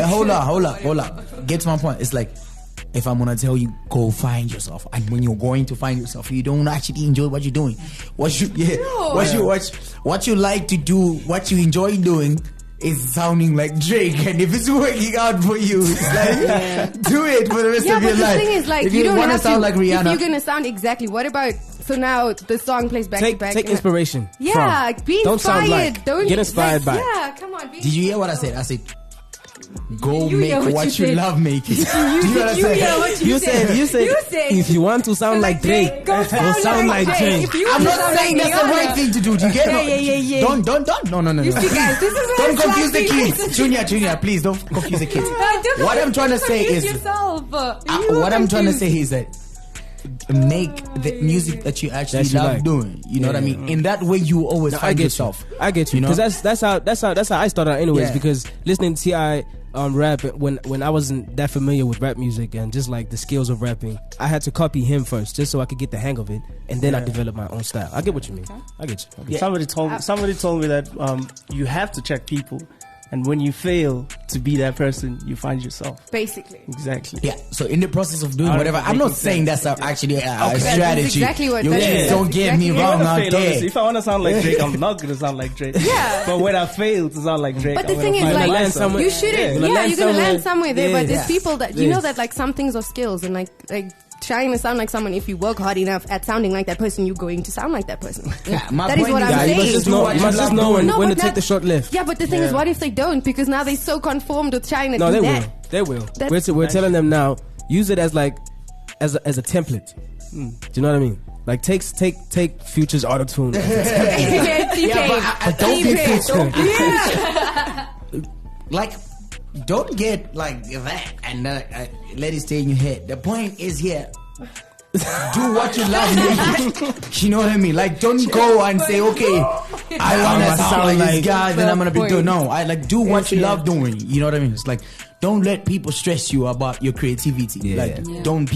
[SPEAKER 4] hold up. Get to my point. It's like, if I'm gonna tell you, go find yourself, and when you're going to find yourself, you don't actually enjoy what you're doing. What you like to do, what you enjoy doing, is sounding like Drake, and if it's working out for you, it's like do it for the rest of your life.
[SPEAKER 5] Yeah, but the thing is, like,
[SPEAKER 4] if
[SPEAKER 5] you don't
[SPEAKER 4] want to
[SPEAKER 5] have
[SPEAKER 4] sound like Rihanna,
[SPEAKER 5] if you're gonna sound exactly, what about, so now the song plays back to back.
[SPEAKER 3] Take inspiration.
[SPEAKER 5] Yeah, be inspired. Don't
[SPEAKER 3] get inspired by.
[SPEAKER 5] Yeah, come on.
[SPEAKER 4] Did you hear what I said? I said, go make what you love making. You said
[SPEAKER 3] if you want to sound like Drake, go sound like Drake.
[SPEAKER 4] I'm not saying that's the right thing to do. Do you get
[SPEAKER 5] it?
[SPEAKER 4] Don't. No.
[SPEAKER 5] You see, guys, this is
[SPEAKER 4] don't confuse the kids. Junior, please don't confuse the kids. What I'm trying to say is, what I'm trying to say is that make the music that you actually love doing. You know what I mean? In that way, you always find yourself.
[SPEAKER 3] I get you, because that's how I started out anyways. Because listening to T.I. rap when I wasn't that familiar with rap music and just like the skills of rapping, I had to copy him first just so I could get the hang of it, and then I developed my own style. I get what you mean. I get you.
[SPEAKER 6] Somebody told me that you have to check people And when you fail to be that person, you find yourself.
[SPEAKER 5] Basically.
[SPEAKER 6] Exactly.
[SPEAKER 4] Yeah. So in the process of doing whatever, I'm not saying that's actually a strategy.
[SPEAKER 5] That's exactly what.
[SPEAKER 4] Don't get me wrong out there.
[SPEAKER 6] If I want to sound like Drake, I'm not going to sound like Drake.
[SPEAKER 5] Yeah.
[SPEAKER 6] But when I fail to sound like Drake,
[SPEAKER 5] but the thing is, like, you shouldn't. Yeah, you're gonna land somewhere there. But there's people that you know that like some things are skills, and like trying to sound like someone. If you work hard enough at sounding like that person, you're going to sound like that person.
[SPEAKER 4] Yeah,
[SPEAKER 5] that is what I'm saying.
[SPEAKER 3] You must just know when to take the short lift.
[SPEAKER 5] Yeah, but the thing is, what if they don't? Because now they're so conformed with trying to do that.
[SPEAKER 3] They will. We're telling them now. Use it as like as a template. Do you know what I mean? Like take Future's auto-tune.
[SPEAKER 4] But don't be like, don't get like that and let it stay in your head. The point is here. Do what you love. You know what I mean? Like, don't go and say, okay, I want to sound like this guy, then I'm gonna be doing. No, I like do what you love doing. You know what I mean? It's like, don't let people stress you about your creativity.
[SPEAKER 3] Yeah.
[SPEAKER 4] Like, don't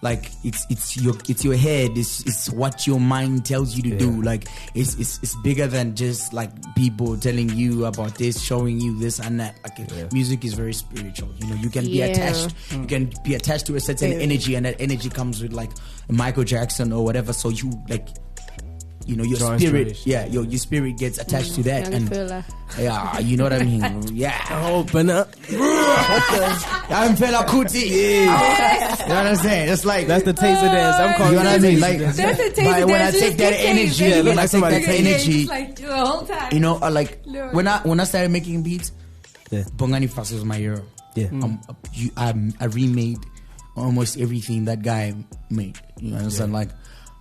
[SPEAKER 4] like it's your head. It's what your mind tells you to do. Like, it's bigger than just like people telling you about this, showing you this and that. Like, music is very spiritual. You know, you can be attached. You can be attached to a certain energy, and that energy comes with like Michael Jackson or whatever. So you like, you know, your spirit, your spirit gets attached to that, and you know what I mean. Yeah,
[SPEAKER 3] open up.
[SPEAKER 4] I'm Fela Kuti. You know what I'm saying? It's like
[SPEAKER 3] that's the taste of dance. I'm calling.
[SPEAKER 4] You know what I mean? Like
[SPEAKER 5] that's the taste of dance.
[SPEAKER 4] When I take that energy, when I take that energy,
[SPEAKER 5] like the whole time.
[SPEAKER 4] You know, like when I started making beats, Bongani Fast was my hero.
[SPEAKER 3] Yeah,
[SPEAKER 4] I remade almost everything that guy made. You understand? Like,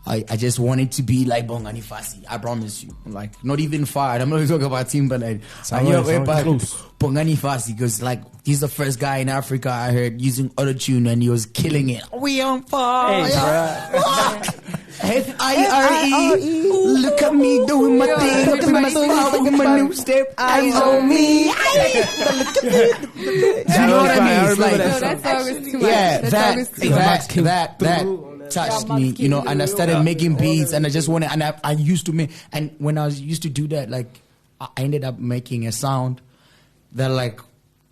[SPEAKER 4] I just wanted to be like Bongani Fasi. I promise you. Like, not even far. I'm not talking about Timberland. Bongani Fasi, because like he's the first guy in Africa I heard using autotune, and he was killing it. We on fire. F-I-R-E. Look at me doing my thing. Look at my smile, look at my new step. Eyes on me. You know what I mean? It's like,
[SPEAKER 5] that song is too much.
[SPEAKER 4] That touched me, you know, and I started making beats, and I just wanted, and I used to make, and when I used to do that, like, I ended up making a sound that like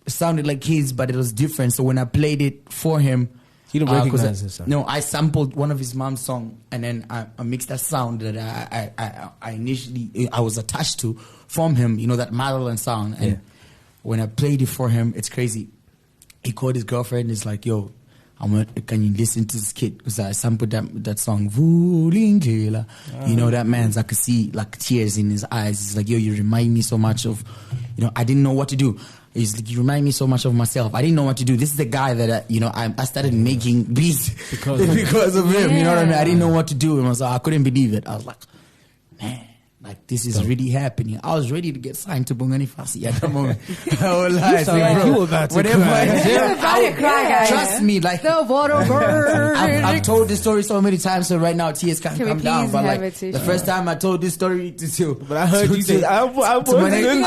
[SPEAKER 4] sounded like his, but it was different. So when I played it for him,
[SPEAKER 3] you don't recognize his sound.
[SPEAKER 4] No, I sampled one of his mom's song, and then I mixed that sound that I initially I was attached to from him, you know, that Maryland sound. And when I played it for him, it's crazy. He called his girlfriend and he's like, yo, can you listen to this kid? Because I sampled that song, you know, that man's, I could see like tears in his eyes. He's like, yo, you remind me so much of, you know, I didn't know what to do. He's like, you remind me so much of myself. I didn't know what to do. This is the guy that, I started making beats because of him. You know what I mean? I didn't know what to do. And I couldn't believe it. I was like, man. Like, this is really happening. I was ready to get signed to Bongani Fasi at the moment. I was like,
[SPEAKER 3] you were about to
[SPEAKER 5] cry.
[SPEAKER 4] Trust me, like,
[SPEAKER 5] the water burn.
[SPEAKER 4] I've told this story so many times, so right now tears can't come down. But like, the first time I told this story to you,
[SPEAKER 3] but I heard you say, I was Bongani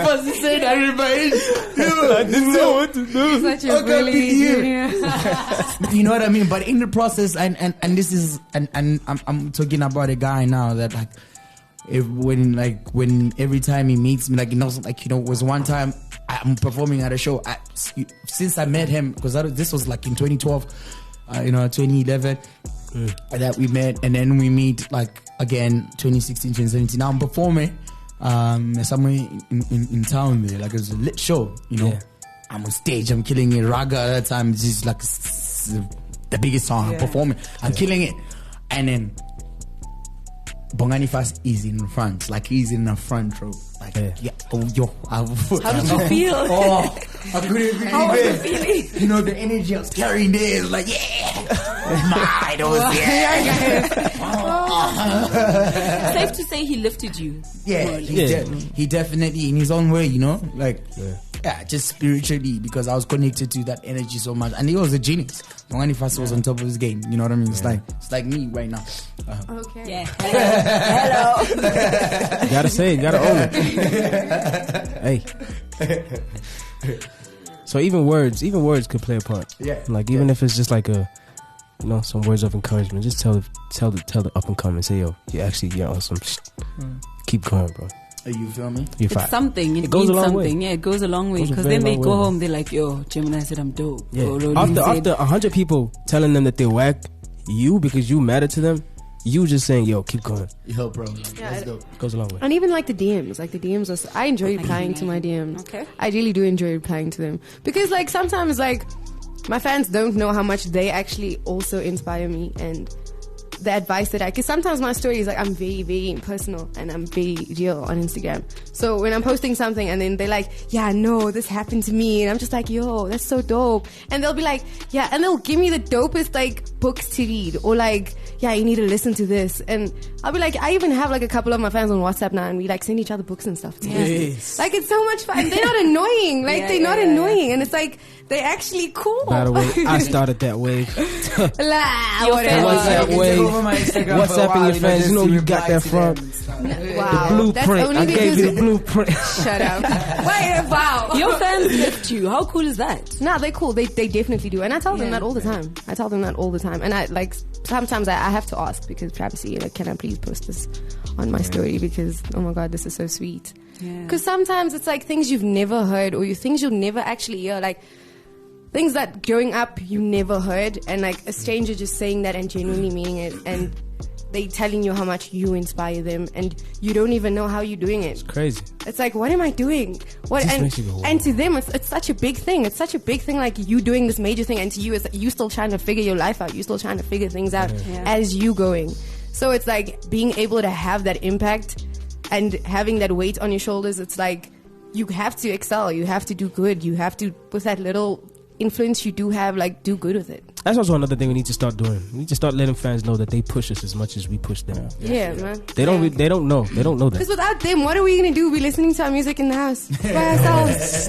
[SPEAKER 4] Fasi said everybody.
[SPEAKER 3] I didn't know what to do.
[SPEAKER 5] Such a really
[SPEAKER 4] you know what I mean? But in the process, and this is, and I'm talking about a guy now that like when every time he meets me, like, you know, like, you know, was one time I'm performing at a show. Since I met him, because this was like in 2012, 2011 that we met, and then we meet like again 2016, 2017. Now I'm performing somewhere in town there, like it was a lit show, you know. I'm on stage, I'm killing it. Raga at that time, just like the biggest song I'm performing. I'm killing it, and then Bongani Fast is in front, like he's in the front row. Like, how did
[SPEAKER 5] you feel?
[SPEAKER 4] Oh, I couldn't believe it.
[SPEAKER 5] How was the feeling?
[SPEAKER 4] You know, the energy I was carrying there, like, it was
[SPEAKER 2] Safe to say he lifted you.
[SPEAKER 4] He definitely, in his own way, you know, like, just spiritually, because I was connected to that energy so much, and he was a genius. Bongani Fast was on top of his game. You know what I mean? It's like me right now.
[SPEAKER 5] Okay.
[SPEAKER 2] Yeah.
[SPEAKER 5] Hello.
[SPEAKER 3] You gotta say it. You gotta own it. Hey. So even words could play a part.
[SPEAKER 4] Yeah.
[SPEAKER 3] Like, even if it's just like some words of encouragement, just tell the up and coming, say, yo, you're awesome. Keep going, bro.
[SPEAKER 4] You feel me?
[SPEAKER 2] It's something. It goes a long way. Yeah, it goes a long way. Because then they go home, they're like, yo, Gemini said I'm dope.
[SPEAKER 3] Yeah. After 100 people telling them that they're whack, you, because you matter to them, you just saying, yo, keep going.
[SPEAKER 4] Yo, bro. Let's go.
[SPEAKER 3] It goes a long way.
[SPEAKER 5] And even like the DMs. Like the DMs, I enjoy replying to my DMs.
[SPEAKER 2] Okay.
[SPEAKER 5] I really do enjoy replying to them. Because like sometimes like my fans don't know how much they actually also inspire me, and the advice that because sometimes my story is like I'm very, very personal and I'm very real on Instagram. So when I'm posting something and then they're like, yeah, no, this happened to me, and I'm just like, yo, that's so dope. And they'll be like, yeah, and they'll give me the dopest like books to read, or like, yeah, you need to listen to this. And I'll be like, I even have like a couple of my fans on WhatsApp now, and we like send each other books and stuff.
[SPEAKER 3] Yes.
[SPEAKER 5] Like it's so much fun. They're not annoying. Like they're not annoying, and it's like they're actually cool.
[SPEAKER 3] By the way, I started that wave.
[SPEAKER 5] WhatsApp
[SPEAKER 3] wave. WhatsApping your friends, you know you got that from.
[SPEAKER 5] Wow.
[SPEAKER 3] The blueprint. I gave you the blueprint.
[SPEAKER 5] Shut up. Wait, wow.
[SPEAKER 2] Your fans lift you. How cool is that?
[SPEAKER 5] Nah, they're cool. They definitely do. And I tell them that all the time. And I like, sometimes I have to ask because privacy, like, can I please post this on my story? Because, oh my God, this is so sweet. Because sometimes it's like things you've never heard, or things you'll never actually hear. Like, things that growing up you never heard, and like a stranger just saying that and genuinely meaning it, and they telling you how much you inspire them, and you don't even know how you're doing it.
[SPEAKER 3] It's crazy.
[SPEAKER 5] It's like, what am I doing? What? And to them, it's such a big thing. It's such a big thing, like you doing this major thing, and to you, it's you still trying to figure your life out. You're still trying to figure things out as you going. So it's like being able to have that impact and having that weight on your shoulders. It's like you have to excel. You have to do good. You have to, with that little influence you do have, like, do good with it.
[SPEAKER 3] That's also another thing we need to start doing. We need to start letting fans know that they push us as much as we push them.
[SPEAKER 5] Yeah, man.
[SPEAKER 3] They don't know. They don't know that.
[SPEAKER 5] Because without them, what are we gonna do? We're listening to our music in the house by ourselves.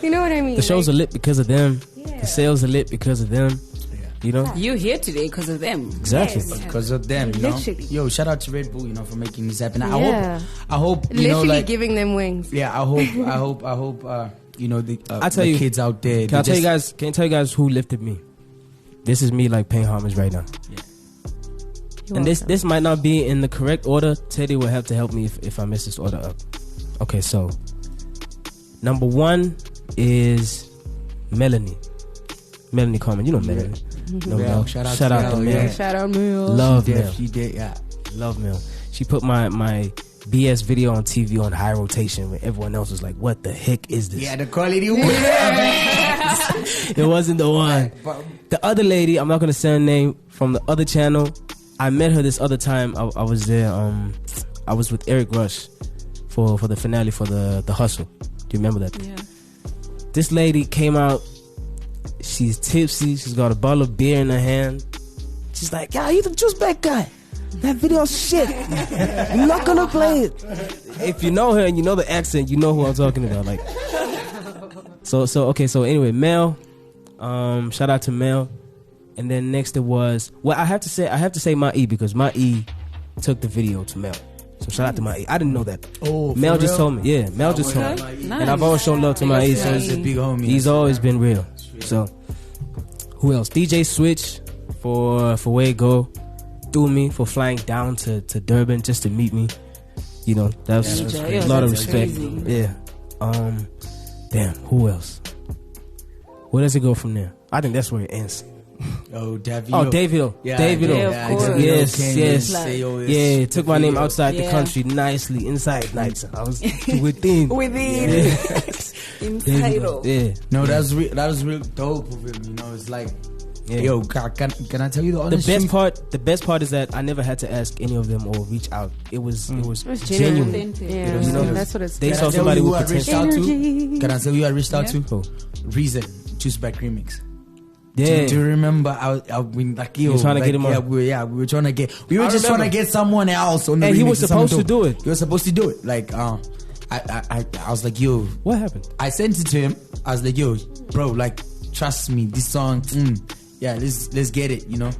[SPEAKER 5] You know what I mean?
[SPEAKER 3] The shows are lit because of them. The sales are lit because of them. You know,
[SPEAKER 2] you're here today because of them.
[SPEAKER 3] Exactly,
[SPEAKER 4] because of them. You know? Yo, shout out to Red Bull, for making this happen. I hope,
[SPEAKER 5] literally giving them wings.
[SPEAKER 4] Yeah, I hope, the kids out there.
[SPEAKER 3] Can I tell you guys who lifted me? This is me like paying homage right now. Yeah. And this might not be in the correct order. Teddy will have to help me if I mess this order up. Okay, so number 1 is Melanie Coleman. You know Melanie. No, Mel. Shout out to Mel.
[SPEAKER 5] Yeah. Shout out Mel.
[SPEAKER 3] Love Mel.
[SPEAKER 4] She did, yeah.
[SPEAKER 3] Love Mel. She put my BS video on TV on high rotation when everyone else was like, what the heck is this?
[SPEAKER 4] Yeah, the quality.
[SPEAKER 3] It wasn't the one. The other lady, I'm not going to say her name, from the other channel, I met her this other time. I was there. I was with Eric Rush for the finale for the Hustle. Do you remember that?
[SPEAKER 2] Yeah.
[SPEAKER 3] This lady came out. She's tipsy. She's got a bottle of beer in her hand. She's like, yeah, you the juice back guy. That video's shit. I'm not gonna play it. If you know her and you know the accent, you know who I'm talking about. Like, so anyway, Mel. Shout out to Mel. And then next it was, I have to say my E, because my E took the video to Mel. So shout out to my E. I didn't know that.
[SPEAKER 4] Oh,
[SPEAKER 3] Mel just told me. Yeah, Mel just told me.
[SPEAKER 2] Nice.
[SPEAKER 3] And I've always shown love to my E. So
[SPEAKER 4] he's a big homie.
[SPEAKER 3] He's always been real. So who else? DJ Switch for Where It Go. Threw me for flying down to Durban just to meet me. You know, that was a lot of respect.
[SPEAKER 2] Crazy.
[SPEAKER 3] Yeah. Damn, who else? Where does it go from there? I think that's where it ends.
[SPEAKER 4] Oh, David.
[SPEAKER 3] Oh, David.
[SPEAKER 2] Yeah,
[SPEAKER 3] David.
[SPEAKER 2] of course.
[SPEAKER 3] Yes. Yeah, took my name outside the country nicely, inside nights. I was within.
[SPEAKER 2] Yeah. Inside.
[SPEAKER 3] Yeah.
[SPEAKER 4] No, that was real dope of him. You know, it's like, yo, can I tell you the honest truth?
[SPEAKER 3] The best part is that I never had to ask any of them or reach out. It was genuine.
[SPEAKER 5] Yeah,
[SPEAKER 3] you know,
[SPEAKER 5] that's what it's.
[SPEAKER 3] They saw somebody with potential.
[SPEAKER 4] Can I tell you who I reached out to? Who? Reason, Choose Back Remix.
[SPEAKER 3] Yeah.
[SPEAKER 4] Do you remember? I mean, like, yo,
[SPEAKER 3] trying to get him
[SPEAKER 4] on. We were trying to get. We were just trying to get someone else on the remix.
[SPEAKER 3] And he was supposed to do it.
[SPEAKER 4] He was supposed to do it. Like, I was like, yo,
[SPEAKER 3] what happened?
[SPEAKER 4] I sent it to him. I was like, yo, bro, like, trust me, this song, let's get it, you know.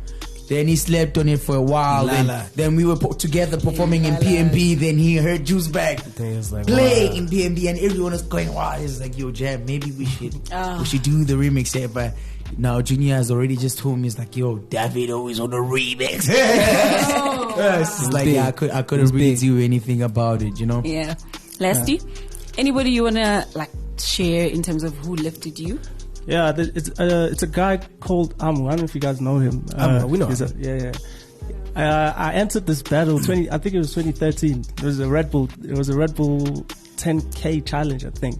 [SPEAKER 4] Then he slept on it for a while. Then we were together performing in PMB. Then he heard Juice Back play in PMB, and everyone was going, wow. It's like, yo, Jam, maybe we should do the remix here. But Now Junior has already just told me, it's like, yo, Davido is on the remix. It's like, yeah, I couldn't really do anything about it, you know?
[SPEAKER 2] Yeah. Lastee, anybody you wanna like share in terms of who lifted you?
[SPEAKER 6] Yeah, it's a guy called Amu. I don't know if you guys know him.
[SPEAKER 3] We know him.
[SPEAKER 6] Yeah. I entered this battle I think it was 2013. It was a Red Bull 10K challenge, I think,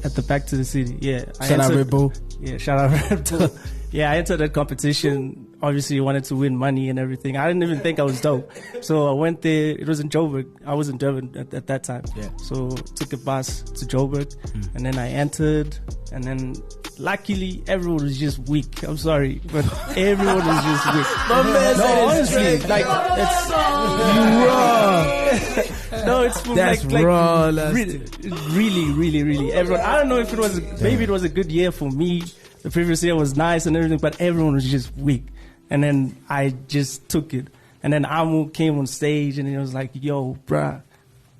[SPEAKER 6] at the Back to the City. Yeah,
[SPEAKER 3] shout out Red Bull.
[SPEAKER 6] Yeah, shout out Red Bull. Yeah, I entered that competition. Obviously, wanted to win money and everything. I didn't even think I was dope, so I went there. It was in Joburg. I was in Durban at that time. Yeah. So took a bus to Joburg, and then I entered, and then. Luckily, everyone was just weak. I'm sorry, but everyone was just weak. No, honestly, like it's raw. No, it's
[SPEAKER 3] that's
[SPEAKER 6] like
[SPEAKER 3] raw.
[SPEAKER 6] Really. Everyone. I don't know if it was maybe it was a good year for me. The previous year was nice and everything, but everyone was just weak. And then I just took it. And then Amu came on stage and he was like, "Yo, bruh.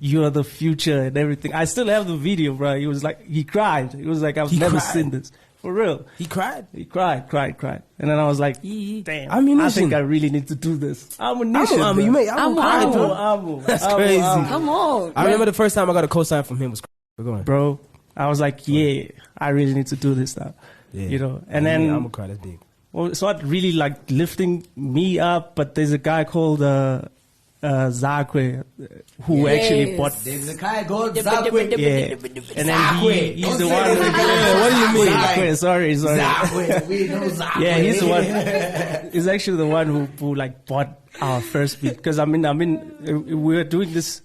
[SPEAKER 6] You are the future," and everything. I still have the video, bro. He was like, he cried. He was like, I've never seen this. For real.
[SPEAKER 3] He cried?
[SPEAKER 6] He cried. And then I was like, damn, I think I really need to do this. Ammunition.
[SPEAKER 3] Amu. That's crazy.
[SPEAKER 2] Come on.
[SPEAKER 3] I remember the first time I got a cosign from him was
[SPEAKER 6] bro. I was like, yeah, I really need to do this now. Yeah. You know, and then
[SPEAKER 3] I'm gonna cry. That's big.
[SPEAKER 6] Well, it's not really like lifting me up, but there's a guy called Zakwe, who actually bought.
[SPEAKER 4] There's a guy called Zakwe.
[SPEAKER 6] Yeah, and then he's the one. What do you mean? Zakwe, sorry.
[SPEAKER 4] Zakwe, we know Zakwe.
[SPEAKER 6] Yeah, he's the one. He's actually the one who like bought our first beat, because I mean, we were doing this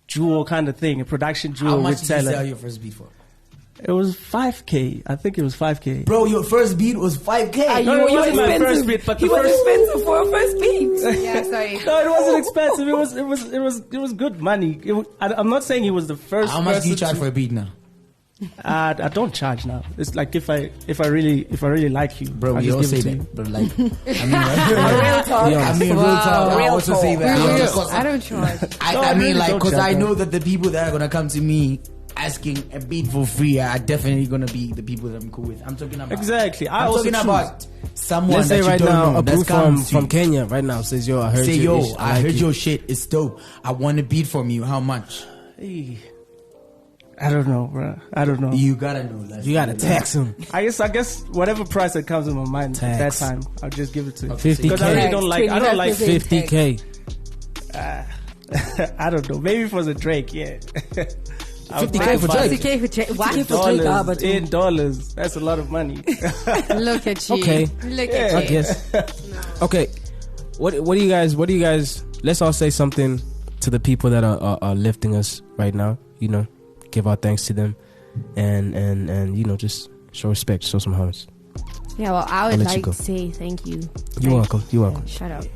[SPEAKER 6] duo kind of thing, a production duo.
[SPEAKER 4] How much
[SPEAKER 6] with
[SPEAKER 4] did you
[SPEAKER 6] Tellaman.
[SPEAKER 4] sell your first beat for?
[SPEAKER 6] It was 5K. I think it was 5K.
[SPEAKER 4] Bro, your first beat was 5K.
[SPEAKER 6] No, it wasn't my first beat, but
[SPEAKER 2] he was expensive for a first beat.
[SPEAKER 5] Yeah, sorry.
[SPEAKER 6] No, it wasn't expensive. It was good money. I'm not saying he was the first.
[SPEAKER 4] How much do you charge for a beat now?
[SPEAKER 6] I don't charge now. It's like if I really like you,
[SPEAKER 4] bro, we all say that. But like,
[SPEAKER 2] real talk.
[SPEAKER 4] Real talk. I also say that.
[SPEAKER 5] I don't charge.
[SPEAKER 4] I mean, like, because I know that the people that are gonna come to me asking a beat for free are definitely gonna be the people that I'm cool with. I'm talking about
[SPEAKER 6] exactly.
[SPEAKER 4] I'm talking about someone.
[SPEAKER 3] Let's say
[SPEAKER 4] that
[SPEAKER 3] right
[SPEAKER 4] you don't
[SPEAKER 3] now,
[SPEAKER 4] know,
[SPEAKER 3] a blue from Kenya right now says, "Yo, I heard
[SPEAKER 4] say,
[SPEAKER 3] your
[SPEAKER 4] yo, I heard your shit. It's dope. I want a beat from you. How much?"
[SPEAKER 6] I don't know, bro. I don't know.
[SPEAKER 4] You gotta know.
[SPEAKER 3] You gotta tax him.
[SPEAKER 6] I guess whatever price that comes in my mind at that time, I'll just give it to you.
[SPEAKER 3] 50K.
[SPEAKER 6] Because I really don't like
[SPEAKER 3] 50K.
[SPEAKER 6] I don't know. Maybe for the Drake, yeah.
[SPEAKER 3] 50K for Drake.
[SPEAKER 2] 50K for Drake. Why for Drake?
[SPEAKER 6] $10. That's a lot of money.
[SPEAKER 5] Look at you.
[SPEAKER 3] Okay.
[SPEAKER 5] Look at
[SPEAKER 3] I
[SPEAKER 5] you.
[SPEAKER 3] guess. Okay. What do you guys? Let's all say something to the people that are lifting us right now. You know, give our thanks to them, and you know, just show respect, show some homage.
[SPEAKER 5] Yeah, well, I would like to say thank you.
[SPEAKER 3] You're welcome.
[SPEAKER 5] Shut up. You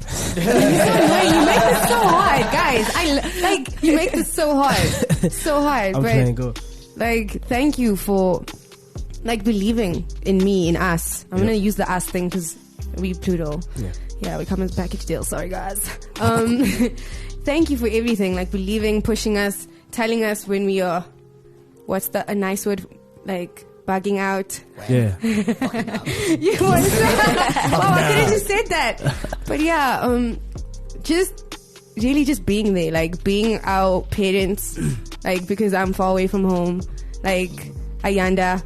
[SPEAKER 5] make this so hard, guys. You make this so hard. So hard.
[SPEAKER 3] I'm playing go.
[SPEAKER 5] Like, thank you for like believing in me, in us. I'm gonna use the us thing because we Pluto. Yeah, we come as a package deal. Sorry, guys. Thank you for everything. Like believing, pushing us, telling us when we are. What's a nice word? Like. Bugging out.
[SPEAKER 3] Yeah.
[SPEAKER 5] You want to say? Oh, I could have just said that. But yeah, just really just being there, like being our parents, like because I'm far away from home, like Ayanda,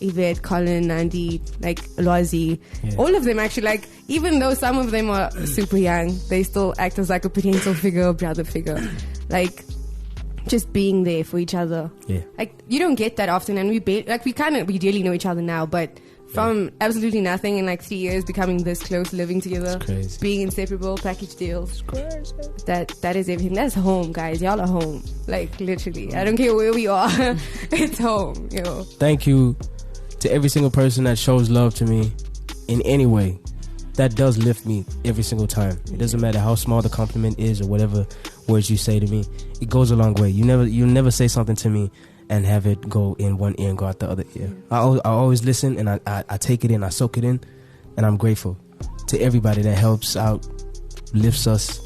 [SPEAKER 5] Yvette, Colin, Nandi, like Lozi, all of them actually, like even though some of them are super young, they still act as like a potential figure, brother figure, like. Just being there for each other. Yeah. Like you don't get that often, and we really know each other now, but from absolutely nothing in like 3 years becoming this close, living together, being inseparable, package deals. That is everything. That's home, guys. Y'all are home. Like literally. I don't care where we are. It's home, yo.
[SPEAKER 3] Thank you to every single person that shows love to me in any way. That does lift me every single time. It doesn't matter how small the compliment is or whatever words you say to me. It goes a long way. You never say something to me and have it go in one ear and go out the other ear. I always listen and I take it in, I soak it in, and I'm grateful to everybody that helps out, lifts us.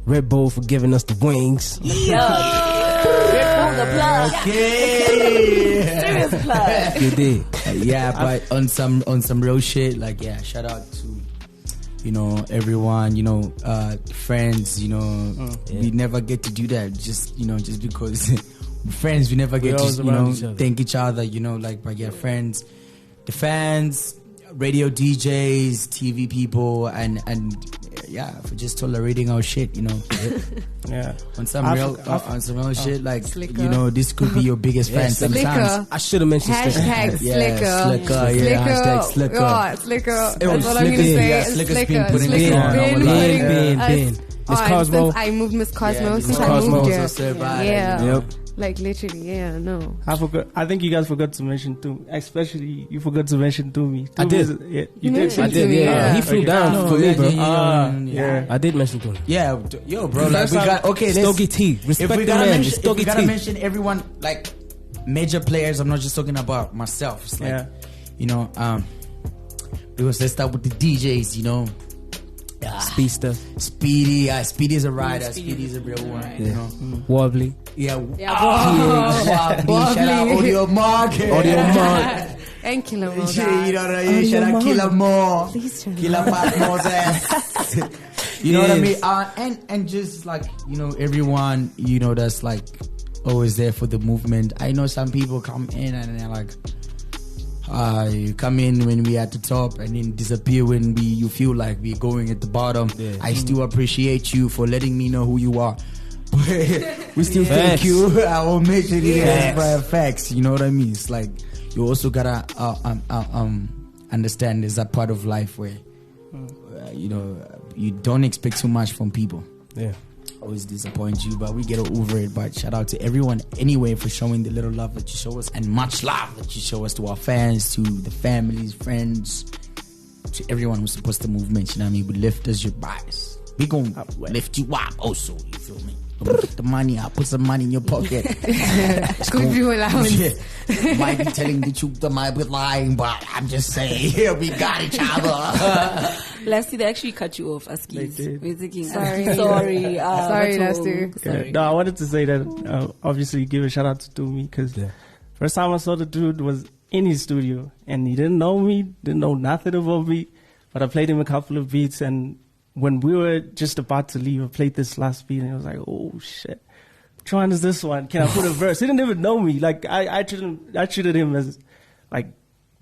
[SPEAKER 3] Red Bull for giving us the wings.
[SPEAKER 2] Red Bull the plug.
[SPEAKER 4] Okay.
[SPEAKER 2] Serious plug.
[SPEAKER 3] You did.
[SPEAKER 4] Yeah, but on some real shit, like, yeah, shout out to, you know, everyone, you know, friends, you know, we never get to do that just because friends, we never get to, you know, thank each other, you know, like, but yeah, friends, the fans, radio DJs, TV people, and yeah, for just tolerating our shit, you know.
[SPEAKER 6] Yeah.
[SPEAKER 4] On some real shit, like, Slicker. You know, this could be your biggest fan sometimes.
[SPEAKER 3] I should have mentioned
[SPEAKER 5] Hashtag Slicker.
[SPEAKER 4] Slicker, yeah, hashtag Slicker.
[SPEAKER 5] Yeah, Slicker. That's what I'm going to say.
[SPEAKER 4] Yeah, Slicker's been putting
[SPEAKER 5] it on.
[SPEAKER 3] Bin. Miss Cosmo.
[SPEAKER 5] I moved Miss Cosmo since
[SPEAKER 3] I moved
[SPEAKER 5] here.
[SPEAKER 4] Yeah.
[SPEAKER 3] Yep.
[SPEAKER 5] Like literally, yeah, no.
[SPEAKER 6] I forgot. I think you guys forgot to mention too. Especially you forgot to mention Tumi.
[SPEAKER 3] I did.
[SPEAKER 6] You did.
[SPEAKER 3] I did. Yeah. He flew down for me, bro.
[SPEAKER 6] Yeah.
[SPEAKER 3] I did mention Tumi.
[SPEAKER 4] Yeah, yo, bro. Like we got
[SPEAKER 3] Stogie T. Respect the man.
[SPEAKER 4] Stogie T. We gotta mention everyone, like major players. I'm not just talking about myself. It's like, you know, because let's start with the DJs. You know.
[SPEAKER 3] Speedster.
[SPEAKER 4] Speedy is a rider. Speedy is a real one. You know.
[SPEAKER 3] Wobbly.
[SPEAKER 4] Yeah.
[SPEAKER 5] Wobbly.
[SPEAKER 4] Shout out Audio Market.
[SPEAKER 5] And Killer Mo.
[SPEAKER 4] You know what I mean? Shout out Killer Mo. Killer Mo's ass. You know what I mean? And just like, you know, everyone, you know, that's like always there for the movement. I know some people come in and they're like, you come in when we at the top and then disappear when you feel like we're going at the bottom. I still appreciate you for letting me know who you are. We still thank you. I will mention it as facts. You know what I mean? It's like you also gotta understand there's that part of life where you know, you don't expect too much from people.
[SPEAKER 3] Yeah.
[SPEAKER 4] Always disappoint you, but we get over it. But shout out to everyone anyway for showing the little love that you show us, and much love that you show us to our fans, to the families, friends, to everyone who supports the movement. You know what I mean? We lift us your bias. We gonna lift you up also. You feel me? Get the money, I'll put some money in your pocket.
[SPEAKER 5] Could be allowance.
[SPEAKER 4] Yeah. Might be telling the truth, I might be lying, but I'm just saying, here we got each other.
[SPEAKER 2] Lastee, they actually cut you off, Askies.
[SPEAKER 5] Sorry,
[SPEAKER 2] Lastee.
[SPEAKER 6] Sorry. No, I wanted to say that obviously give a shout out to Tumi because first time I saw the dude was in his studio and he didn't know me, didn't know nothing about me, but I played him a couple of beats, and when we were just about to leave, I played this last beat and I was like, oh shit, which one is this one? Can I put a verse? He didn't even know me. Like I treated him as like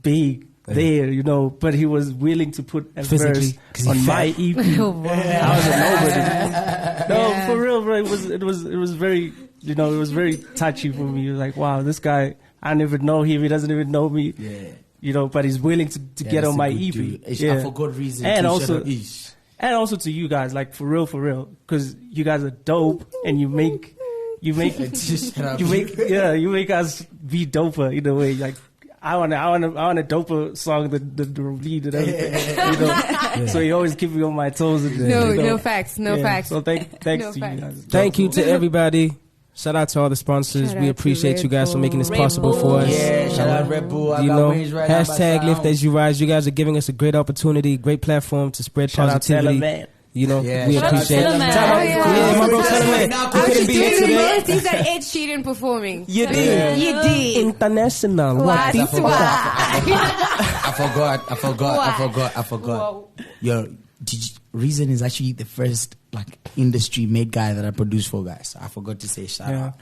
[SPEAKER 6] big there, you know, but he was willing to put a verse on my EP. I was a nobody. No, for real, bro. It was very, you know, it was very touchy for me. It was like, wow, this guy, I don't even know him. He doesn't even know me. Yeah. You know, but he's willing to get on my EP.
[SPEAKER 4] Yeah. For good reason.
[SPEAKER 6] And also to you guys, like for real, because you guys are dope and you make us be doper in a way. Like I want a doper song than the Rowlene and everything. You know? So you always keep me on my toes. And,
[SPEAKER 5] no facts.
[SPEAKER 6] So thanks to you guys.
[SPEAKER 3] Thank you to everybody. Shout out to all the sponsors. We appreciate you guys for making this possible for us.
[SPEAKER 4] Yeah, shout out Red Bull.
[SPEAKER 3] You know, hashtag Lift As You Rise. You guys are giving us a great opportunity, great platform to spread positivity.
[SPEAKER 6] Tellaman.
[SPEAKER 3] You know, we appreciate it.
[SPEAKER 2] Yeah,
[SPEAKER 3] my bro Tellaman.
[SPEAKER 5] I was doing the most. He said Ed Sheeran performing.
[SPEAKER 3] You did.
[SPEAKER 5] You did.
[SPEAKER 3] International.
[SPEAKER 4] I forgot. Yo, Reason is actually the first like industry made guy that I produced for, guys. So I forgot to say shout out.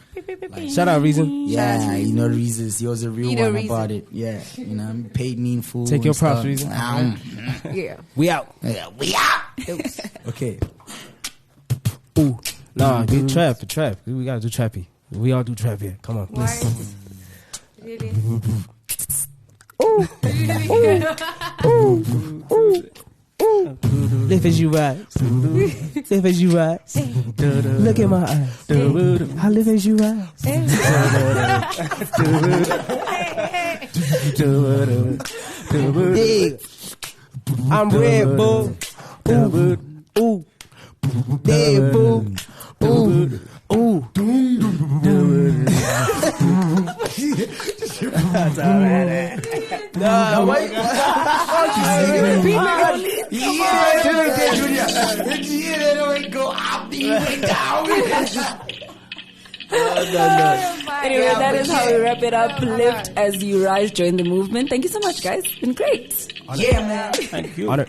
[SPEAKER 3] Like, shout out Reason.
[SPEAKER 4] Yeah, you know Reasons. He was a real one about it. Yeah, you know, paid me in full.
[SPEAKER 3] Take your props, Reason.
[SPEAKER 5] Yeah,
[SPEAKER 3] we out.
[SPEAKER 4] Yeah, we out. Okay.
[SPEAKER 3] Ooh, nah, we trap. We gotta do trappy. We all do trap here. Come on, please.
[SPEAKER 5] Really?
[SPEAKER 3] Ooh. Live as you rise. Live as you rise. Look in my eyes. I live as you rise. I'm Red Bull. Ooh. Dead Bull. Ooh. Ooh. That's all right. No, wait. No.
[SPEAKER 2] Anyway, that is how we wrap it up. Lift as you rise. Join the movement. Thank you so much, guys. It's been great.
[SPEAKER 4] Yeah, man.
[SPEAKER 6] Thank you.
[SPEAKER 3] Honor.